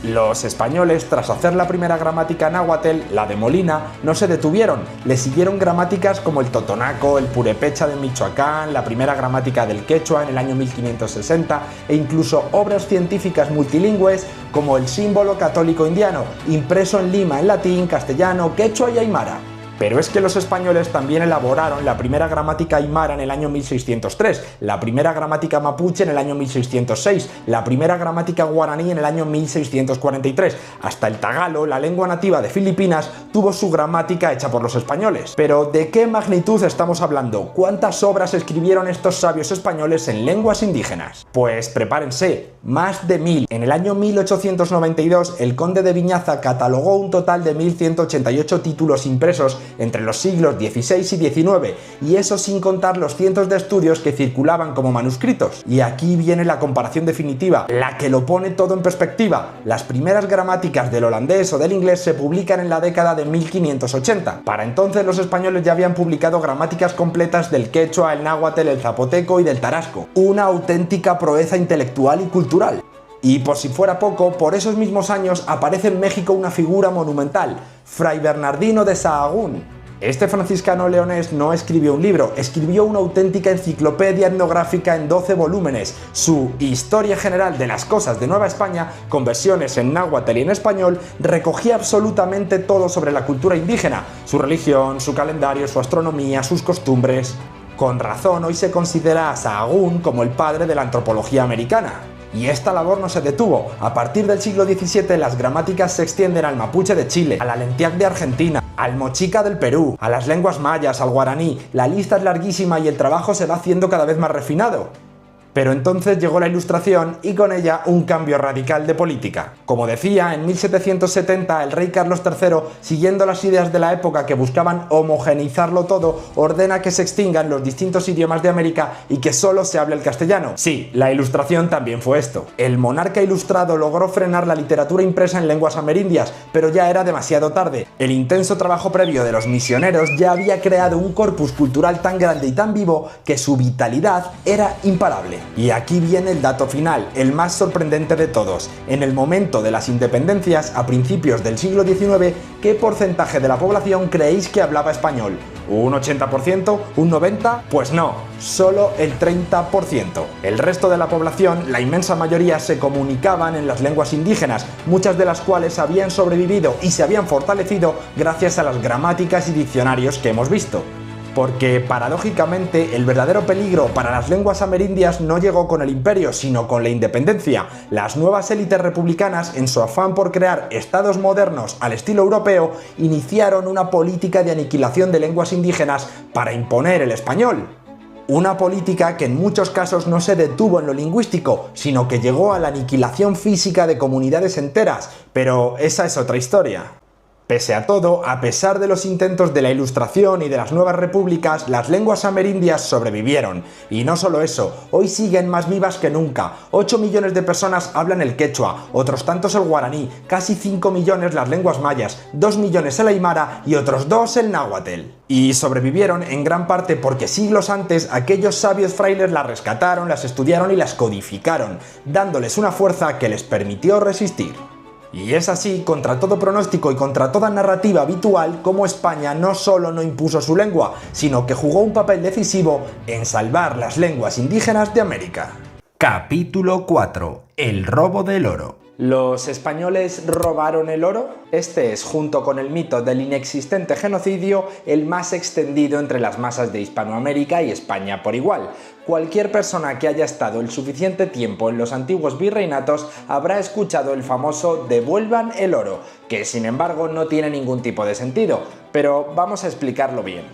Los españoles, tras hacer la primera gramática náhuatl, la de Molina, no se detuvieron. Le siguieron gramáticas como el totonaco, el purépecha de Michoacán, la primera gramática del quechua en el año 1560 e incluso obras científicas multilingües como el símbolo católico indiano, impreso en Lima en latín, castellano, quechua y aymara. Pero es que los españoles también elaboraron la primera gramática aymara en el año 1603, la primera gramática mapuche en el año 1606, la primera gramática guaraní en el año 1643. Hasta el tagalo, la lengua nativa de Filipinas, tuvo su gramática hecha por los españoles. Pero ¿de qué magnitud estamos hablando? ¿Cuántas obras escribieron estos sabios españoles en lenguas indígenas? Pues prepárense, más de 1000. En el año 1892, el conde de Viñaza catalogó un total de 1188 títulos impresos entre los siglos XVI y XIX, y eso sin contar los cientos de estudios que circulaban como manuscritos. Y aquí viene la comparación definitiva, la que lo pone todo en perspectiva. Las primeras gramáticas del holandés o del inglés se publican en la década de 1580. Para entonces los españoles ya habían publicado gramáticas completas del quechua, el náhuatl, el zapoteco y del tarasco. Una auténtica proeza intelectual y cultural. Y por si fuera poco, por esos mismos años aparece en México una figura monumental, Fray Bernardino de Sahagún. Este franciscano leonés no escribió un libro, escribió una auténtica enciclopedia etnográfica en 12 volúmenes. Su Historia General de las Cosas de Nueva España, con versiones en náhuatl y en español, recogía absolutamente todo sobre la cultura indígena, su religión, su calendario, su astronomía, sus costumbres. Con razón, hoy se considera a Sahagún como el padre de la antropología americana. Y esta labor no se detuvo. A partir del siglo XVII las gramáticas se extienden al mapuche de Chile, al alentiac de Argentina, al mochica del Perú, a las lenguas mayas, al guaraní. La lista es larguísima y el trabajo se va haciendo cada vez más refinado. Pero entonces llegó la Ilustración y con ella un cambio radical de política. Como decía, en 1770 el rey Carlos III, siguiendo las ideas de la época que buscaban homogeneizarlo todo, ordena que se extingan los distintos idiomas de América y que solo se hable el castellano. Sí, la Ilustración también fue esto. El monarca ilustrado logró frenar la literatura impresa en lenguas amerindias, pero ya era demasiado tarde. El intenso trabajo previo de los misioneros ya había creado un corpus cultural tan grande y tan vivo que su vitalidad era imparable. Y aquí viene el dato final, el más sorprendente de todos. En el momento de las independencias, a principios del siglo XIX, ¿qué porcentaje de la población creéis que hablaba español? ¿Un 80%? ¿Un 90%? Pues no, solo el 30%. El resto de la población, la inmensa mayoría, se comunicaban en las lenguas indígenas, muchas de las cuales habían sobrevivido y se habían fortalecido gracias a las gramáticas y diccionarios que hemos visto. Porque, paradójicamente, el verdadero peligro para las lenguas amerindias no llegó con el imperio, sino con la independencia. Las nuevas élites republicanas, en su afán por crear estados modernos al estilo europeo, iniciaron una política de aniquilación de lenguas indígenas para imponer el español. Una política que en muchos casos no se detuvo en lo lingüístico, sino que llegó a la aniquilación física de comunidades enteras. Pero esa es otra historia. Pese a todo, a pesar de los intentos de la Ilustración y de las nuevas repúblicas, las lenguas amerindias sobrevivieron. Y no solo eso, hoy siguen más vivas que nunca. 8 millones de personas hablan el quechua, otros tantos el guaraní, casi 5 millones las lenguas mayas, 2 millones el aymara y otros 2 el náhuatl. Y sobrevivieron en gran parte porque siglos antes aquellos sabios frailes las rescataron, las estudiaron y las codificaron, dándoles una fuerza que les permitió resistir. Y es así, contra todo pronóstico y contra toda narrativa habitual, como España no solo no impuso su lengua, sino que jugó un papel decisivo en salvar las lenguas indígenas de América. Capítulo 4. El robo del oro. ¿Los españoles robaron el oro? Este es, junto con el mito del inexistente genocidio, el más extendido entre las masas de Hispanoamérica y España por igual. Cualquier persona que haya estado el suficiente tiempo en los antiguos virreinatos habrá escuchado el famoso "devuelvan el oro", que sin embargo no tiene ningún tipo de sentido, pero vamos a explicarlo bien.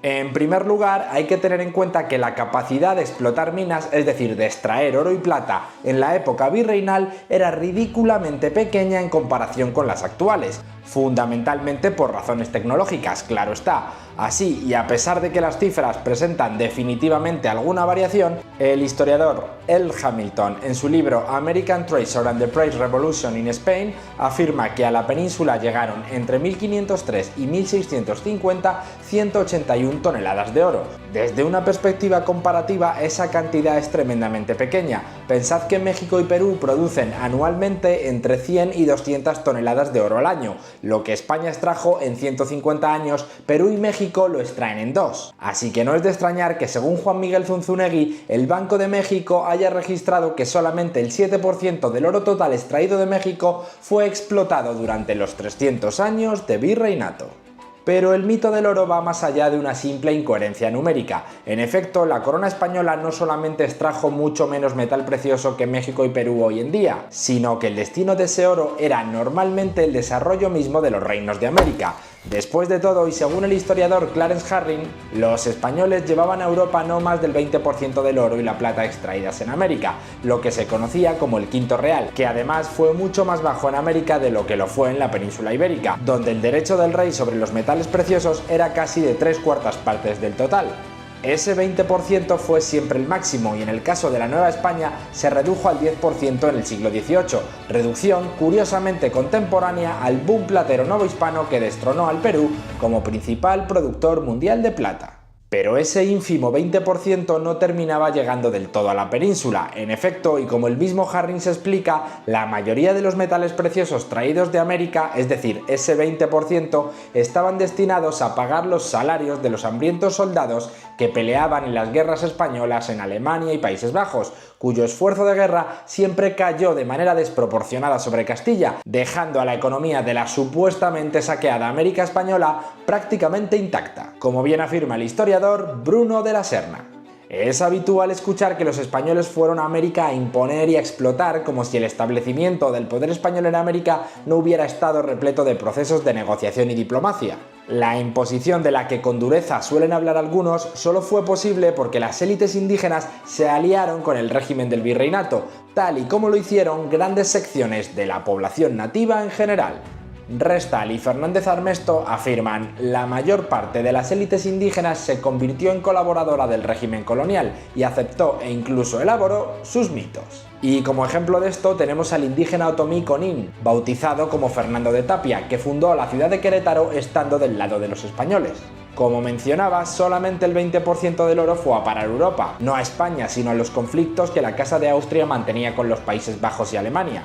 En primer lugar, hay que tener en cuenta que la capacidad de explotar minas, es decir, de extraer oro y plata, en la época virreinal era ridículamente pequeña en comparación con las actuales, fundamentalmente por razones tecnológicas, claro está. Así, y a pesar de que las cifras presentan definitivamente alguna variación, el historiador L. Hamilton, en su libro American Treasure and the Price Revolution in Spain, afirma que a la península llegaron entre 1503 y 1650 181 toneladas de oro. Desde una perspectiva comparativa, esa cantidad es tremendamente pequeña. Pensad que México y Perú producen anualmente entre 100 y 200 toneladas de oro al año. Lo que España extrajo en 150 años, Perú y México lo extraen en 2. Así que no es de extrañar que, según Juan Miguel Zunzunegui, el Banco de México haya registrado que solamente el 7% del oro total extraído de México fue explotado durante los 300 años de virreinato. Pero el mito del oro va más allá de una simple incoherencia numérica. En efecto, la corona española no solamente extrajo mucho menos metal precioso que México y Perú hoy en día, sino que el destino de ese oro era normalmente el desarrollo mismo de los reinos de América. Después de todo, y según el historiador Clarence Harring, los españoles llevaban a Europa no más del 20% del oro y la plata extraídas en América, lo que se conocía como el Quinto Real, que además fue mucho más bajo en América de lo que lo fue en la península ibérica, donde el derecho del rey sobre los metales preciosos era casi de 3/4 partes del total. Ese 20% fue siempre el máximo y en el caso de la Nueva España se redujo al 10% en el siglo XVIII, reducción curiosamente contemporánea al boom platero novohispano que destronó al Perú como principal productor mundial de plata. Pero ese ínfimo 20% no terminaba llegando del todo a la península. En efecto, y como el mismo Harring se explica, la mayoría de los metales preciosos traídos de América, es decir, ese 20%, estaban destinados a pagar los salarios de los hambrientos soldados que peleaban en las guerras españolas en Alemania y Países Bajos, cuyo esfuerzo de guerra siempre cayó de manera desproporcionada sobre Castilla, dejando a la economía de la supuestamente saqueada América española prácticamente intacta, como bien afirma el historiador Bruno de la Serna. Es habitual escuchar que los españoles fueron a América a imponer y a explotar, como si el establecimiento del poder español en América no hubiera estado repleto de procesos de negociación y diplomacia. La imposición de la que con dureza suelen hablar algunos solo fue posible porque las élites indígenas se aliaron con el régimen del virreinato, tal y como lo hicieron grandes secciones de la población nativa en general. Restal y Fernández Armesto afirman: la mayor parte de las élites indígenas se convirtió en colaboradora del régimen colonial y aceptó e incluso elaboró sus mitos. Y como ejemplo de esto tenemos al indígena otomí Conín, bautizado como Fernando de Tapia, que fundó la ciudad de Querétaro estando del lado de los españoles. Como mencionaba, solamente el 20% del oro fue a parar a Europa, no a España, sino a los conflictos que la Casa de Austria mantenía con los Países Bajos y Alemania.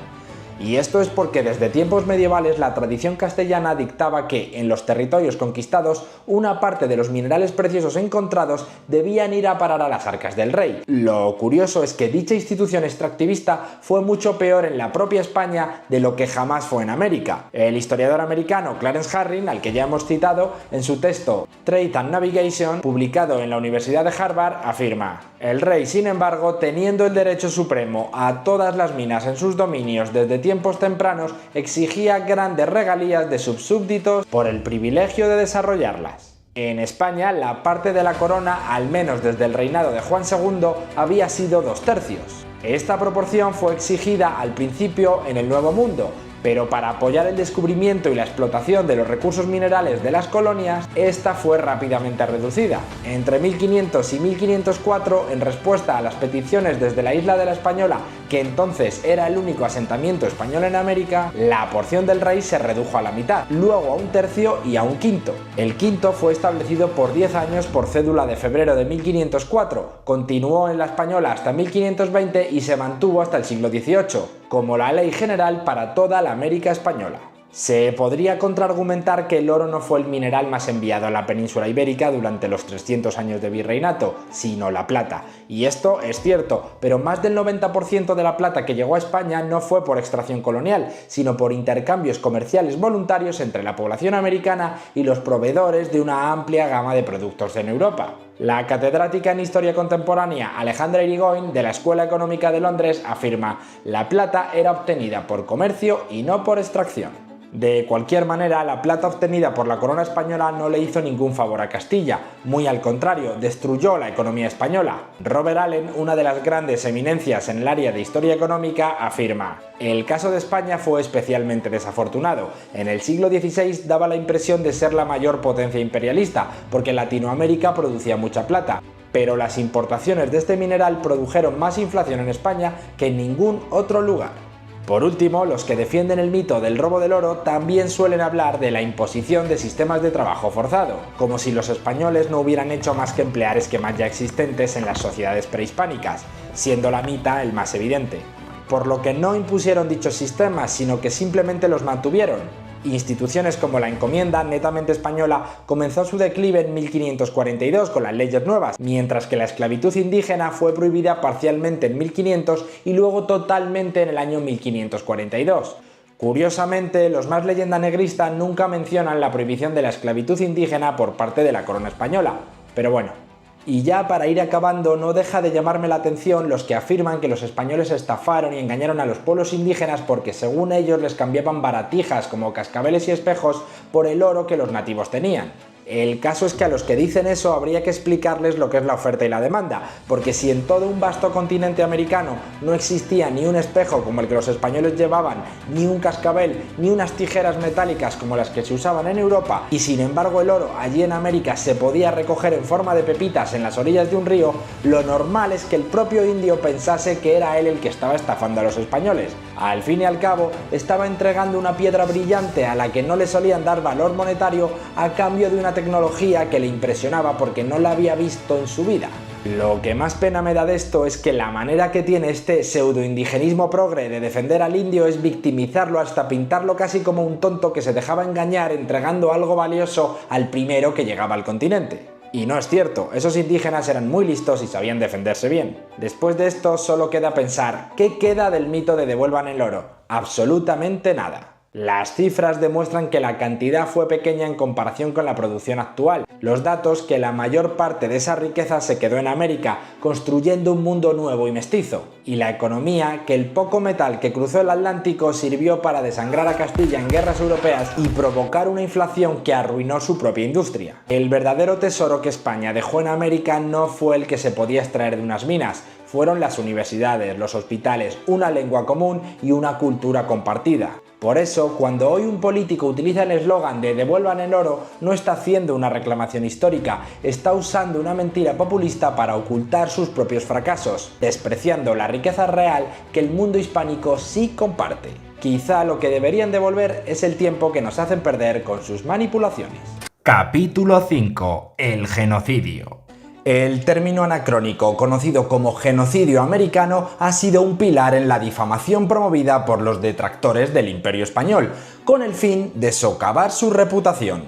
Y esto es porque desde tiempos medievales la tradición castellana dictaba que en los territorios conquistados una parte de los minerales preciosos encontrados debían ir a parar a las arcas del rey. Lo curioso es que dicha institución extractivista fue mucho peor en la propia España de lo que jamás fue en América. El historiador americano Clarence Harring, al que ya hemos citado, en su texto Trade and Navigation, publicado en la Universidad de Harvard, afirma: el rey, sin embargo, teniendo el derecho supremo a todas las minas en sus dominios desde tiempos tempranos, exigía grandes regalías de sus súbditos por el privilegio de desarrollarlas. En España, la parte de la corona, al menos desde el reinado de Juan II, había sido 2/3. Esta proporción fue exigida al principio en el Nuevo Mundo, pero para apoyar el descubrimiento y la explotación de los recursos minerales de las colonias, esta fue rápidamente reducida. Entre 1500 y 1504, en respuesta a las peticiones desde la isla de la Española, que entonces era el único asentamiento español en América, la porción del rey se redujo a la mitad, luego a 1/3 y a 1/5. El quinto fue establecido por 10 años por cédula de febrero de 1504, continuó en la Española hasta 1520 y se mantuvo hasta el siglo XVIII, como la ley general para toda la América española. Se podría contraargumentar que el oro no fue el mineral más enviado a la península ibérica durante los 300 años de virreinato, sino la plata. Y esto es cierto, pero más del 90% de la plata que llegó a España no fue por extracción colonial, sino por intercambios comerciales voluntarios entre la población americana y los proveedores de una amplia gama de productos en Europa. La catedrática en Historia Contemporánea Alejandra Irigoyen, de la Escuela Económica de Londres, afirma: la plata era obtenida por comercio y no por extracción. De cualquier manera, la plata obtenida por la corona española no le hizo ningún favor a Castilla, muy al contrario, destruyó la economía española. Robert Allen, una de las grandes eminencias en el área de historia económica, afirma: el caso de España fue especialmente desafortunado. En el siglo XVI daba la impresión de ser la mayor potencia imperialista, porque Latinoamérica producía mucha plata, pero las importaciones de este mineral produjeron más inflación en España que en ningún otro lugar. Por último, los que defienden el mito del robo del oro también suelen hablar de la imposición de sistemas de trabajo forzado, como si los españoles no hubieran hecho más que emplear esquemas ya existentes en las sociedades prehispánicas, siendo la mitad el más evidente. Por lo que no impusieron dichos sistemas, sino que simplemente los mantuvieron. Instituciones como la encomienda, netamente española, comenzó su declive en 1542 con las leyes nuevas, mientras que la esclavitud indígena fue prohibida parcialmente en 1500 y luego totalmente en el año 1542. Curiosamente, los más leyenda negrista nunca mencionan la prohibición de la esclavitud indígena por parte de la corona española. Pero bueno. Y ya para ir acabando, no deja de llamarme la atención los que afirman que los españoles estafaron y engañaron a los pueblos indígenas porque según ellos les cambiaban baratijas como cascabeles y espejos por el oro que los nativos tenían. El caso es que a los que dicen eso habría que explicarles lo que es la oferta y la demanda, porque si en todo un vasto continente americano no existía ni un espejo como el que los españoles llevaban, ni un cascabel, ni unas tijeras metálicas como las que se usaban en Europa, y sin embargo el oro allí en América se podía recoger en forma de pepitas en las orillas de un río, lo normal es que el propio indio pensase que era él el que estaba estafando a los españoles. Al fin y al cabo, estaba entregando una piedra brillante a la que no le solían dar valor monetario a cambio de una tecnología que le impresionaba porque no la había visto en su vida. Lo que más pena me da de esto es que la manera que tiene este pseudo-indigenismo progre de defender al indio es victimizarlo hasta pintarlo casi como un tonto que se dejaba engañar entregando algo valioso al primero que llegaba al continente. Y no es cierto, esos indígenas eran muy listos y sabían defenderse bien. Después de esto solo queda pensar, ¿qué queda del mito de devuelvan el oro? Absolutamente nada. Las cifras demuestran que la cantidad fue pequeña en comparación con la producción actual. Los datos que la mayor parte de esa riqueza se quedó en América, construyendo un mundo nuevo y mestizo. Y la economía que el poco metal que cruzó el Atlántico sirvió para desangrar a Castilla en guerras europeas y provocar una inflación que arruinó su propia industria. El verdadero tesoro que España dejó en América no fue el que se podía extraer de unas minas, fueron las universidades, los hospitales, una lengua común y una cultura compartida. Por eso, cuando hoy un político utiliza el eslogan de devuelvan el oro, no está haciendo una reclamación histórica, está usando una mentira populista para ocultar sus propios fracasos, despreciando la riqueza real que el mundo hispánico sí comparte. Quizá lo que deberían devolver es el tiempo que nos hacen perder con sus manipulaciones. Capítulo 5. El genocidio. El término anacrónico, conocido como genocidio americano, ha sido un pilar en la difamación promovida por los detractores del Imperio Español, con el fin de socavar su reputación.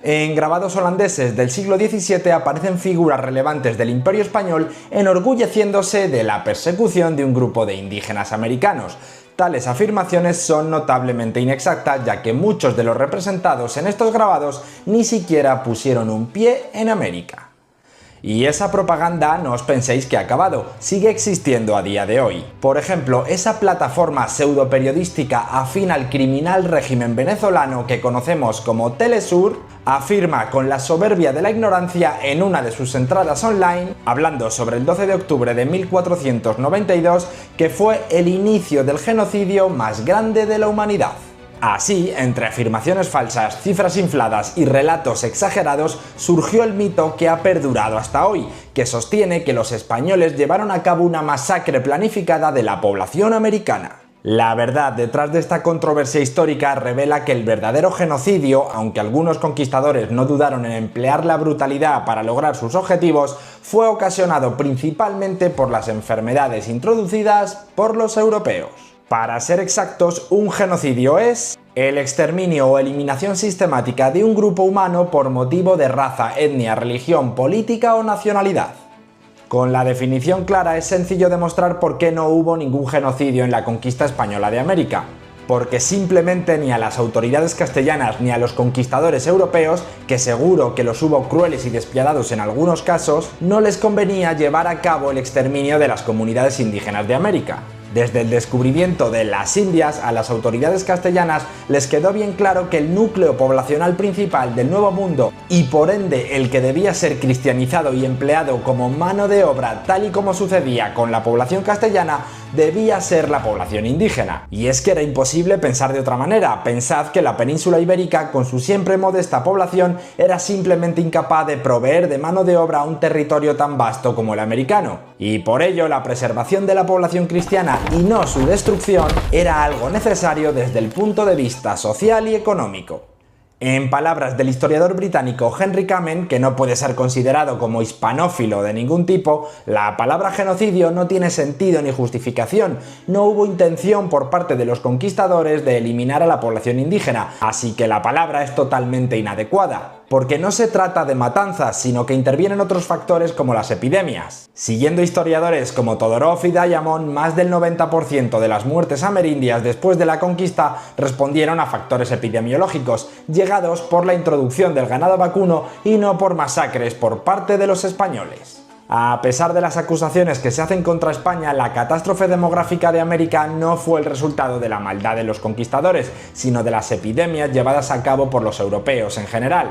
En grabados holandeses del siglo XVII aparecen figuras relevantes del Imperio Español enorgulleciéndose de la persecución de un grupo de indígenas americanos. Tales afirmaciones son notablemente inexactas, ya que muchos de los representados en estos grabados ni siquiera pusieron un pie en América. Y esa propaganda no os penséis que ha acabado, sigue existiendo a día de hoy. Por ejemplo, esa plataforma pseudoperiodística afín al criminal régimen venezolano que conocemos como Telesur, afirma con la soberbia de la ignorancia en una de sus entradas online, hablando sobre el 12 de octubre de 1492, que fue el inicio del genocidio más grande de la humanidad. Así, entre afirmaciones falsas, cifras infladas y relatos exagerados, surgió el mito que ha perdurado hasta hoy, que sostiene que los españoles llevaron a cabo una masacre planificada de la población americana. La verdad detrás de esta controversia histórica revela que el verdadero genocidio, aunque algunos conquistadores no dudaron en emplear la brutalidad para lograr sus objetivos, fue ocasionado principalmente por las enfermedades introducidas por los europeos. Para ser exactos, un genocidio es el exterminio o eliminación sistemática de un grupo humano por motivo de raza, etnia, religión, política o nacionalidad. Con la definición clara es sencillo demostrar por qué no hubo ningún genocidio en la conquista española de América. Porque simplemente ni a las autoridades castellanas ni a los conquistadores europeos, que seguro que los hubo crueles y despiadados en algunos casos, no les convenía llevar a cabo el exterminio de las comunidades indígenas de América. Desde el descubrimiento de las Indias, a las autoridades castellanas les quedó bien claro que el núcleo poblacional principal del Nuevo Mundo, y por ende el que debía ser cristianizado y empleado como mano de obra tal y como sucedía con la población castellana, debía ser la población indígena. Y es que era imposible pensar de otra manera. Pensad que la península ibérica, con su siempre modesta población, era simplemente incapaz de proveer de mano de obra a un territorio tan vasto como el americano. Y por ello la preservación de la población cristiana y no su destrucción era algo necesario desde el punto de vista social y económico. En palabras del historiador británico Henry Kamen, que no puede ser considerado como hispanófilo de ningún tipo, la palabra genocidio no tiene sentido ni justificación. No hubo intención por parte de los conquistadores de eliminar a la población indígena, así que la palabra es totalmente inadecuada. Porque no se trata de matanzas, sino que intervienen otros factores como las epidemias. Siguiendo historiadores como Todorov y Diamond, más del 90% de las muertes amerindias después de la conquista respondieron a factores epidemiológicos, llegados por la introducción del ganado vacuno y no por masacres por parte de los españoles. A pesar de las acusaciones que se hacen contra España, la catástrofe demográfica de América no fue el resultado de la maldad de los conquistadores, sino de las epidemias llevadas a cabo por los europeos en general.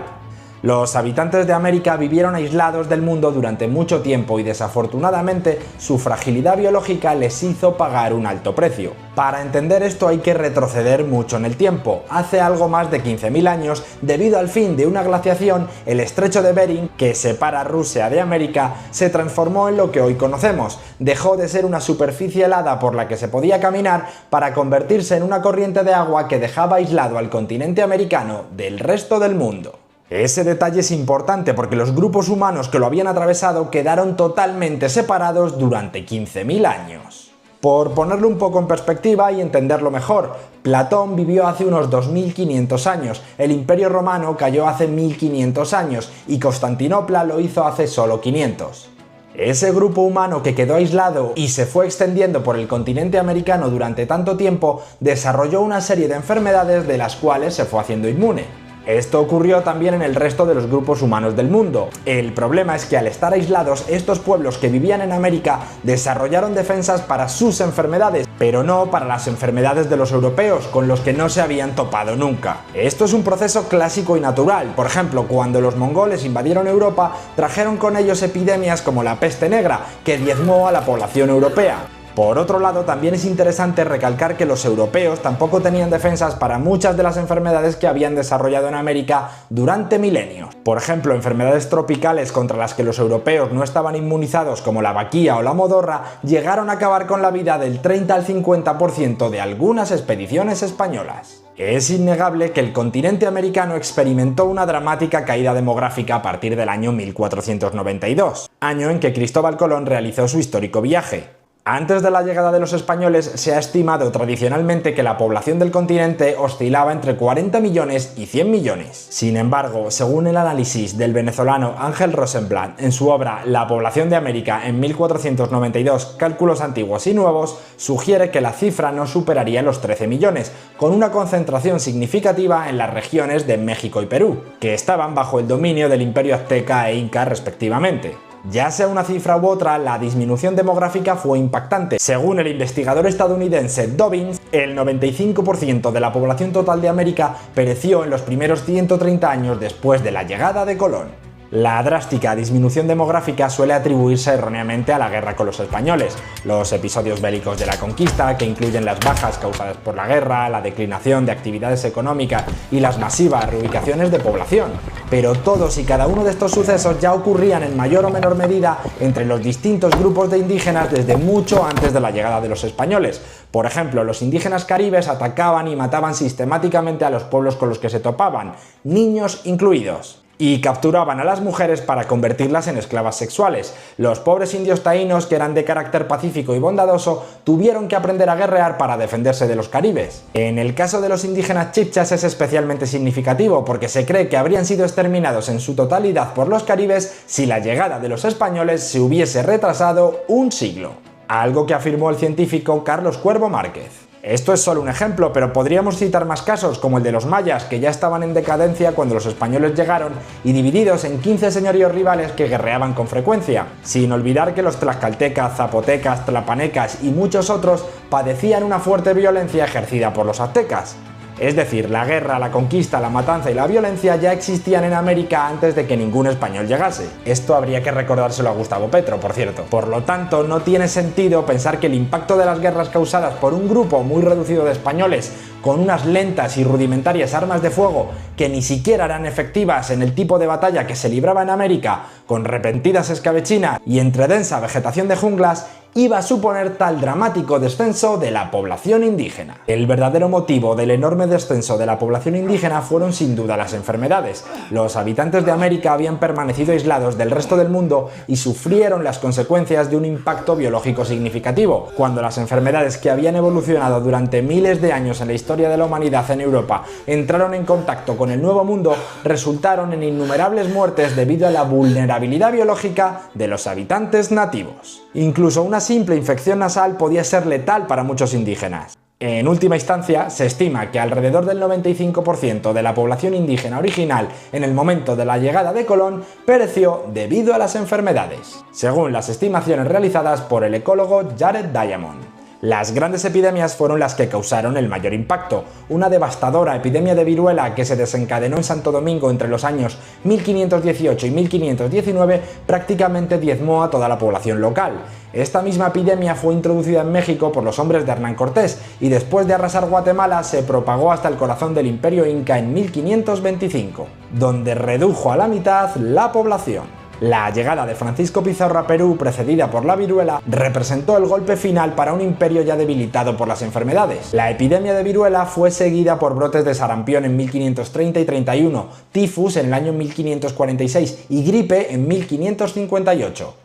Los habitantes de América vivieron aislados del mundo durante mucho tiempo y desafortunadamente su fragilidad biológica les hizo pagar un alto precio. Para entender esto hay que retroceder mucho en el tiempo. Hace algo más de 15.000 años, debido al fin de una glaciación, el estrecho de Bering, que separa Rusia de América, se transformó en lo que hoy conocemos. Dejó de ser una superficie helada por la que se podía caminar para convertirse en una corriente de agua que dejaba aislado al continente americano del resto del mundo. Ese detalle es importante porque los grupos humanos que lo habían atravesado quedaron totalmente separados durante 15.000 años. Por ponerlo un poco en perspectiva y entenderlo mejor, Platón vivió hace unos 2500 años, el Imperio Romano cayó hace 1500 años y Constantinopla lo hizo hace solo 500. Ese grupo humano que quedó aislado y se fue extendiendo por el continente americano durante tanto tiempo desarrolló una serie de enfermedades de las cuales se fue haciendo inmune. Esto ocurrió también en el resto de los grupos humanos del mundo. El problema es que al estar aislados, estos pueblos que vivían en América desarrollaron defensas para sus enfermedades, pero no para las enfermedades de los europeos, con los que no se habían topado nunca. Esto es un proceso clásico y natural. Por ejemplo, cuando los mongoles invadieron Europa, trajeron con ellos epidemias como la peste negra, que diezmó a la población europea. Por otro lado, también es interesante recalcar que los europeos tampoco tenían defensas para muchas de las enfermedades que habían desarrollado en América durante milenios. Por ejemplo, enfermedades tropicales contra las que los europeos no estaban inmunizados, como la vaquía o la modorra, llegaron a acabar con la vida del 30 al 50% de algunas expediciones españolas. Es innegable que el continente americano experimentó una dramática caída demográfica a partir del año 1492, año en que Cristóbal Colón realizó su histórico viaje. Antes de la llegada de los españoles se ha estimado tradicionalmente que la población del continente oscilaba entre 40 millones y 100 millones. Sin embargo, según el análisis del venezolano Ángel Rosenblatt en su obra La población de América en 1492, cálculos antiguos y nuevos, sugiere que la cifra no superaría los 13 millones, con una concentración significativa en las regiones de México y Perú, que estaban bajo el dominio del Imperio Azteca e Inca respectivamente. Ya sea una cifra u otra, la disminución demográfica fue impactante. Según el investigador estadounidense Dobbins, el 95% de la población total de América pereció en los primeros 130 años después de la llegada de Colón. La drástica disminución demográfica suele atribuirse erróneamente a la guerra con los españoles, los episodios bélicos de la conquista, que incluyen las bajas causadas por la guerra, la declinación de actividades económicas y las masivas reubicaciones de población. Pero todos y cada uno de estos sucesos ya ocurrían en mayor o menor medida entre los distintos grupos de indígenas desde mucho antes de la llegada de los españoles. Por ejemplo, los indígenas caribes atacaban y mataban sistemáticamente a los pueblos con los que se topaban, niños incluidos, y capturaban a las mujeres para convertirlas en esclavas sexuales. Los pobres indios taínos, que eran de carácter pacífico y bondadoso, tuvieron que aprender a guerrear para defenderse de los caribes. En el caso de los indígenas chibchas es especialmente significativo porque se cree que habrían sido exterminados en su totalidad por los caribes si la llegada de los españoles se hubiese retrasado un siglo. Algo que afirmó el científico Carlos Cuervo Márquez. Esto es solo un ejemplo, pero podríamos citar más casos, como el de los mayas, que ya estaban en decadencia cuando los españoles llegaron y divididos en 15 señoríos rivales que guerreaban con frecuencia, sin olvidar que los tlaxcaltecas, zapotecas, tlapanecas y muchos otros padecían una fuerte violencia ejercida por los aztecas. Es decir, la guerra, la conquista, la matanza y la violencia ya existían en América antes de que ningún español llegase. Esto habría que recordárselo a Gustavo Petro, por cierto. Por lo tanto, no tiene sentido pensar que el impacto de las guerras causadas por un grupo muy reducido de españoles con unas lentas y rudimentarias armas de fuego que ni siquiera eran efectivas en el tipo de batalla que se libraba en América, con repentinas escabechinas y entre densa vegetación de junglas, iba a suponer tal dramático descenso de la población indígena. El verdadero motivo del enorme descenso de la población indígena fueron sin duda las enfermedades. Los habitantes de América habían permanecido aislados del resto del mundo y sufrieron las consecuencias de un impacto biológico significativo, cuando las enfermedades que habían evolucionado durante miles de años en la historia de la humanidad en Europa entraron en contacto con el Nuevo Mundo, resultaron en innumerables muertes debido a la vulnerabilidad biológica de los habitantes nativos. Incluso una simple infección nasal podía ser letal para muchos indígenas. En última instancia, se estima que alrededor del 95% de la población indígena original en el momento de la llegada de Colón pereció debido a las enfermedades, según las estimaciones realizadas por el ecólogo Jared Diamond. Las grandes epidemias fueron las que causaron el mayor impacto. Una devastadora epidemia de viruela que se desencadenó en Santo Domingo entre los años 1518 y 1519 prácticamente diezmó a toda la población local. Esta misma epidemia fue introducida en México por los hombres de Hernán Cortés y después de arrasar Guatemala se propagó hasta el corazón del Imperio Inca en 1525, donde redujo a la mitad la población. La llegada de Francisco Pizarro a Perú, precedida por la viruela, representó el golpe final para un imperio ya debilitado por las enfermedades. La epidemia de viruela fue seguida por brotes de sarampión en 1530 y 31, tifus en el año 1546 y gripe en 1558.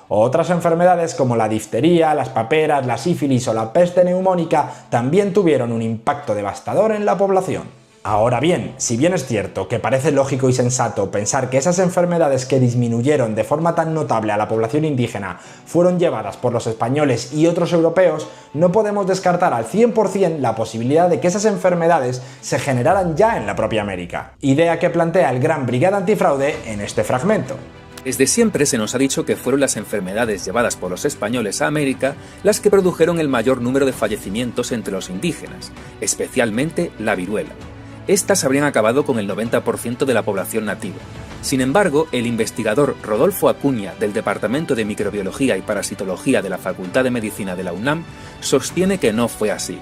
Otras enfermedades como la diftería, las paperas, la sífilis o la peste neumónica también tuvieron un impacto devastador en la población. Ahora bien, si bien es cierto que parece lógico y sensato pensar que esas enfermedades que disminuyeron de forma tan notable a la población indígena fueron llevadas por los españoles y otros europeos, no podemos descartar al 100% la posibilidad de que esas enfermedades se generaran ya en la propia América. Idea que plantea el gran Brigada Antifraude en este fragmento. Desde siempre se nos ha dicho que fueron las enfermedades llevadas por los españoles a América las que produjeron el mayor número de fallecimientos entre los indígenas, especialmente la viruela. Estas habrían acabado con el 90% de la población nativa. Sin embargo, el investigador Rodolfo Acuña, del Departamento de Microbiología y Parasitología de la Facultad de Medicina de la UNAM, sostiene que no fue así.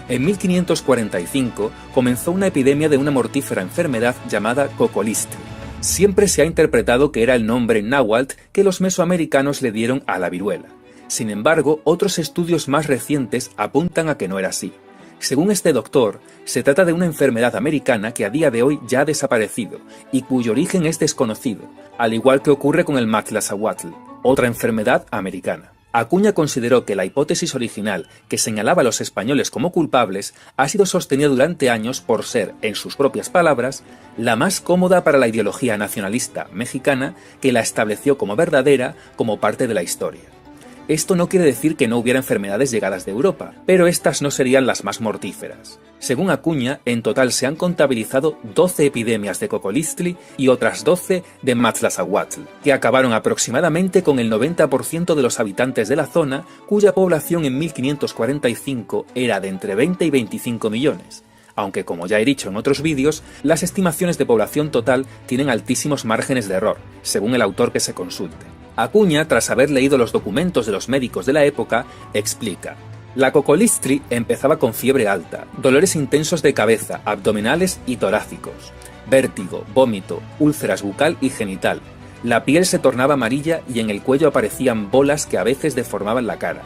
En 1545 comenzó una epidemia de una mortífera enfermedad llamada cocolistri. Siempre se ha interpretado que era el nombre náhuatl que los mesoamericanos le dieron a la viruela. Sin embargo, otros estudios más recientes apuntan a que no era así. Según este doctor, se trata de una enfermedad americana que a día de hoy ya ha desaparecido y cuyo origen es desconocido, al igual que ocurre con el matlazahuatl, otra enfermedad americana. Acuña consideró que la hipótesis original, que señalaba a los españoles como culpables, ha sido sostenida durante años por ser, en sus propias palabras, la más cómoda para la ideología nacionalista mexicana que la estableció como verdadera como parte de la historia. Esto no quiere decir que no hubiera enfermedades llegadas de Europa, pero estas no serían las más mortíferas. Según Acuña, en total se han contabilizado 12 epidemias de cocolistri y otras 12 de matlazahuatl, que acabaron aproximadamente con el 90% de los habitantes de la zona, cuya población en 1545 era de entre 20 y 25 millones. Aunque, como ya he dicho en otros vídeos, las estimaciones de población total tienen altísimos márgenes de error, según el autor que se consulte. Acuña, tras haber leído los documentos de los médicos de la época, explica: la cocolistri empezaba con fiebre alta, dolores intensos de cabeza, abdominales y torácicos, vértigo, vómito, úlceras bucal y genital. La piel se tornaba amarilla y en el cuello aparecían bolas que a veces deformaban la cara,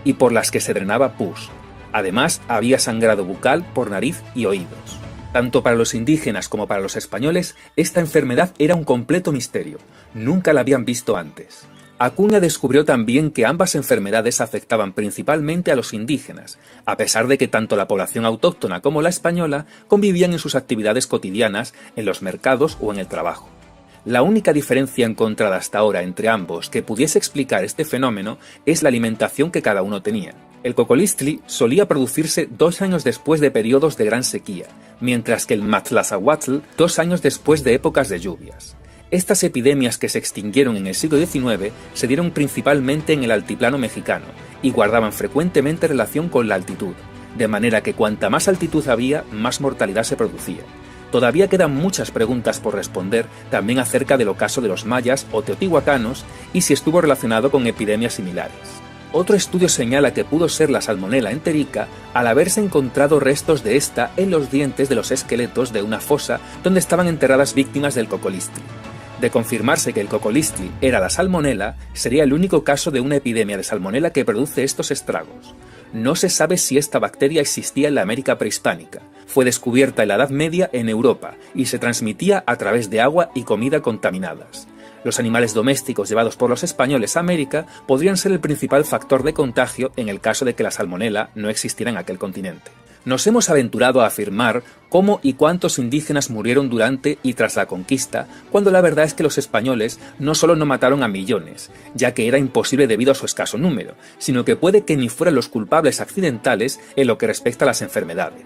y por las que se drenaba pus. Además, había sangrado bucal por nariz y oídos. Tanto para los indígenas como para los españoles, esta enfermedad era un completo misterio. Nunca la habían visto antes. Acuña descubrió también que ambas enfermedades afectaban principalmente a los indígenas, a pesar de que tanto la población autóctona como la española convivían en sus actividades cotidianas, en los mercados o en el trabajo. La única diferencia encontrada hasta ahora entre ambos que pudiese explicar este fenómeno es la alimentación que cada uno tenía. El cocolistli solía producirse 2 años después de periodos de gran sequía, mientras que el matlazahuatl 2 años después de épocas de lluvias. Estas epidemias que se extinguieron en el siglo XIX se dieron principalmente en el altiplano mexicano y guardaban frecuentemente relación con la altitud, de manera que cuanta más altitud había, más mortalidad se producía. Todavía quedan muchas preguntas por responder también acerca del ocaso de los mayas o teotihuacanos y si estuvo relacionado con epidemias similares. Otro estudio señala que pudo ser la Salmonella enterica al haberse encontrado restos de esta en los dientes de los esqueletos de una fosa donde estaban enterradas víctimas del cocolistli. De confirmarse que el cocolistli era la Salmonella, sería el único caso de una epidemia de Salmonella que produce estos estragos. No se sabe si esta bacteria existía en la América prehispánica. Fue descubierta en la Edad Media en Europa y se transmitía a través de agua y comida contaminadas. Los animales domésticos llevados por los españoles a América podrían ser el principal factor de contagio en el caso de que la Salmonella no existiera en aquel continente. Nos hemos aventurado a afirmar cómo y cuántos indígenas murieron durante y tras la conquista, cuando la verdad es que los españoles no solo no mataron a millones, ya que era imposible debido a su escaso número, sino que puede que ni fueran los culpables accidentales en lo que respecta a las enfermedades.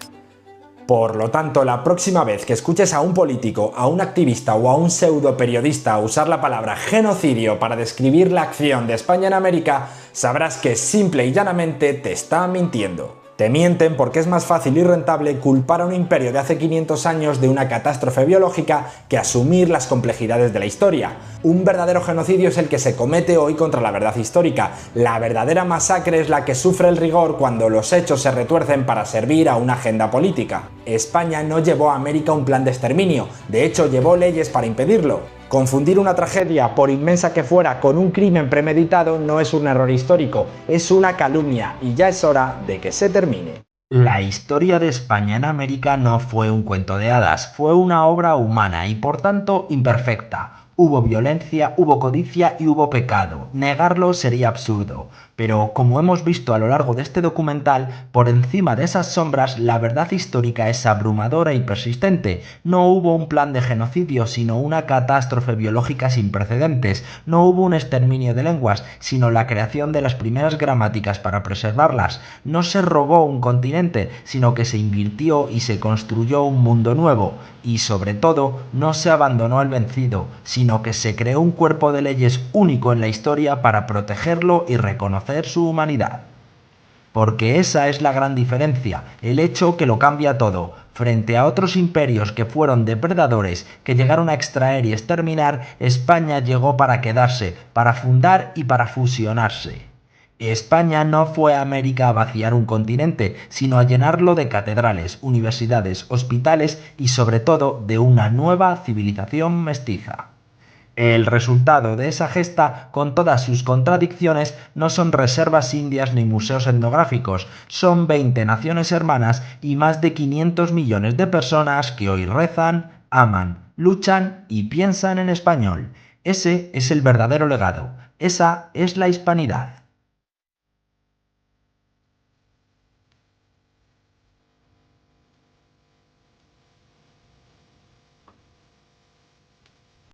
Por lo tanto, la próxima vez que escuches a un político, a un activista o a un pseudo periodista usar la palabra genocidio para describir la acción de España en América, sabrás que simple y llanamente te está mintiendo. Te mienten porque es más fácil y rentable culpar a un imperio de hace 500 años de una catástrofe biológica que asumir las complejidades de la historia. Un verdadero genocidio es el que se comete hoy contra la verdad histórica. La verdadera masacre es la que sufre el rigor cuando los hechos se retuercen para servir a una agenda política. España no llevó a América un plan de exterminio, de hecho llevó leyes para impedirlo. Confundir una tragedia, por inmensa que fuera, con un crimen premeditado no es un error histórico, es una calumnia y ya es hora de que se termine. La historia de España en América no fue un cuento de hadas, fue una obra humana y por tanto imperfecta. Hubo violencia, hubo codicia y hubo pecado. Negarlo sería absurdo. Pero, como hemos visto a lo largo de este documental, por encima de esas sombras la verdad histórica es abrumadora y persistente. No hubo un plan de genocidio, sino una catástrofe biológica sin precedentes. No hubo un exterminio de lenguas, sino la creación de las primeras gramáticas para preservarlas. No se robó un continente, sino que se invirtió y se construyó un mundo nuevo. Y sobre todo, no se abandonó al vencido, sino que se creó un cuerpo de leyes único en la historia para protegerlo y reconocer su humanidad. Porque esa es la gran diferencia, el hecho que lo cambia todo. Frente a otros imperios que fueron depredadores, que llegaron a extraer y exterminar, España llegó para quedarse, para fundar y para fusionarse. España no fue a América a vaciar un continente, sino a llenarlo de catedrales, universidades, hospitales y sobre todo de una nueva civilización mestiza. El resultado de esa gesta, con todas sus contradicciones, no son reservas indias ni museos etnográficos, son 20 naciones hermanas y más de 500 millones de personas que hoy rezan, aman, luchan y piensan en español. Ese es el verdadero legado, esa es la hispanidad.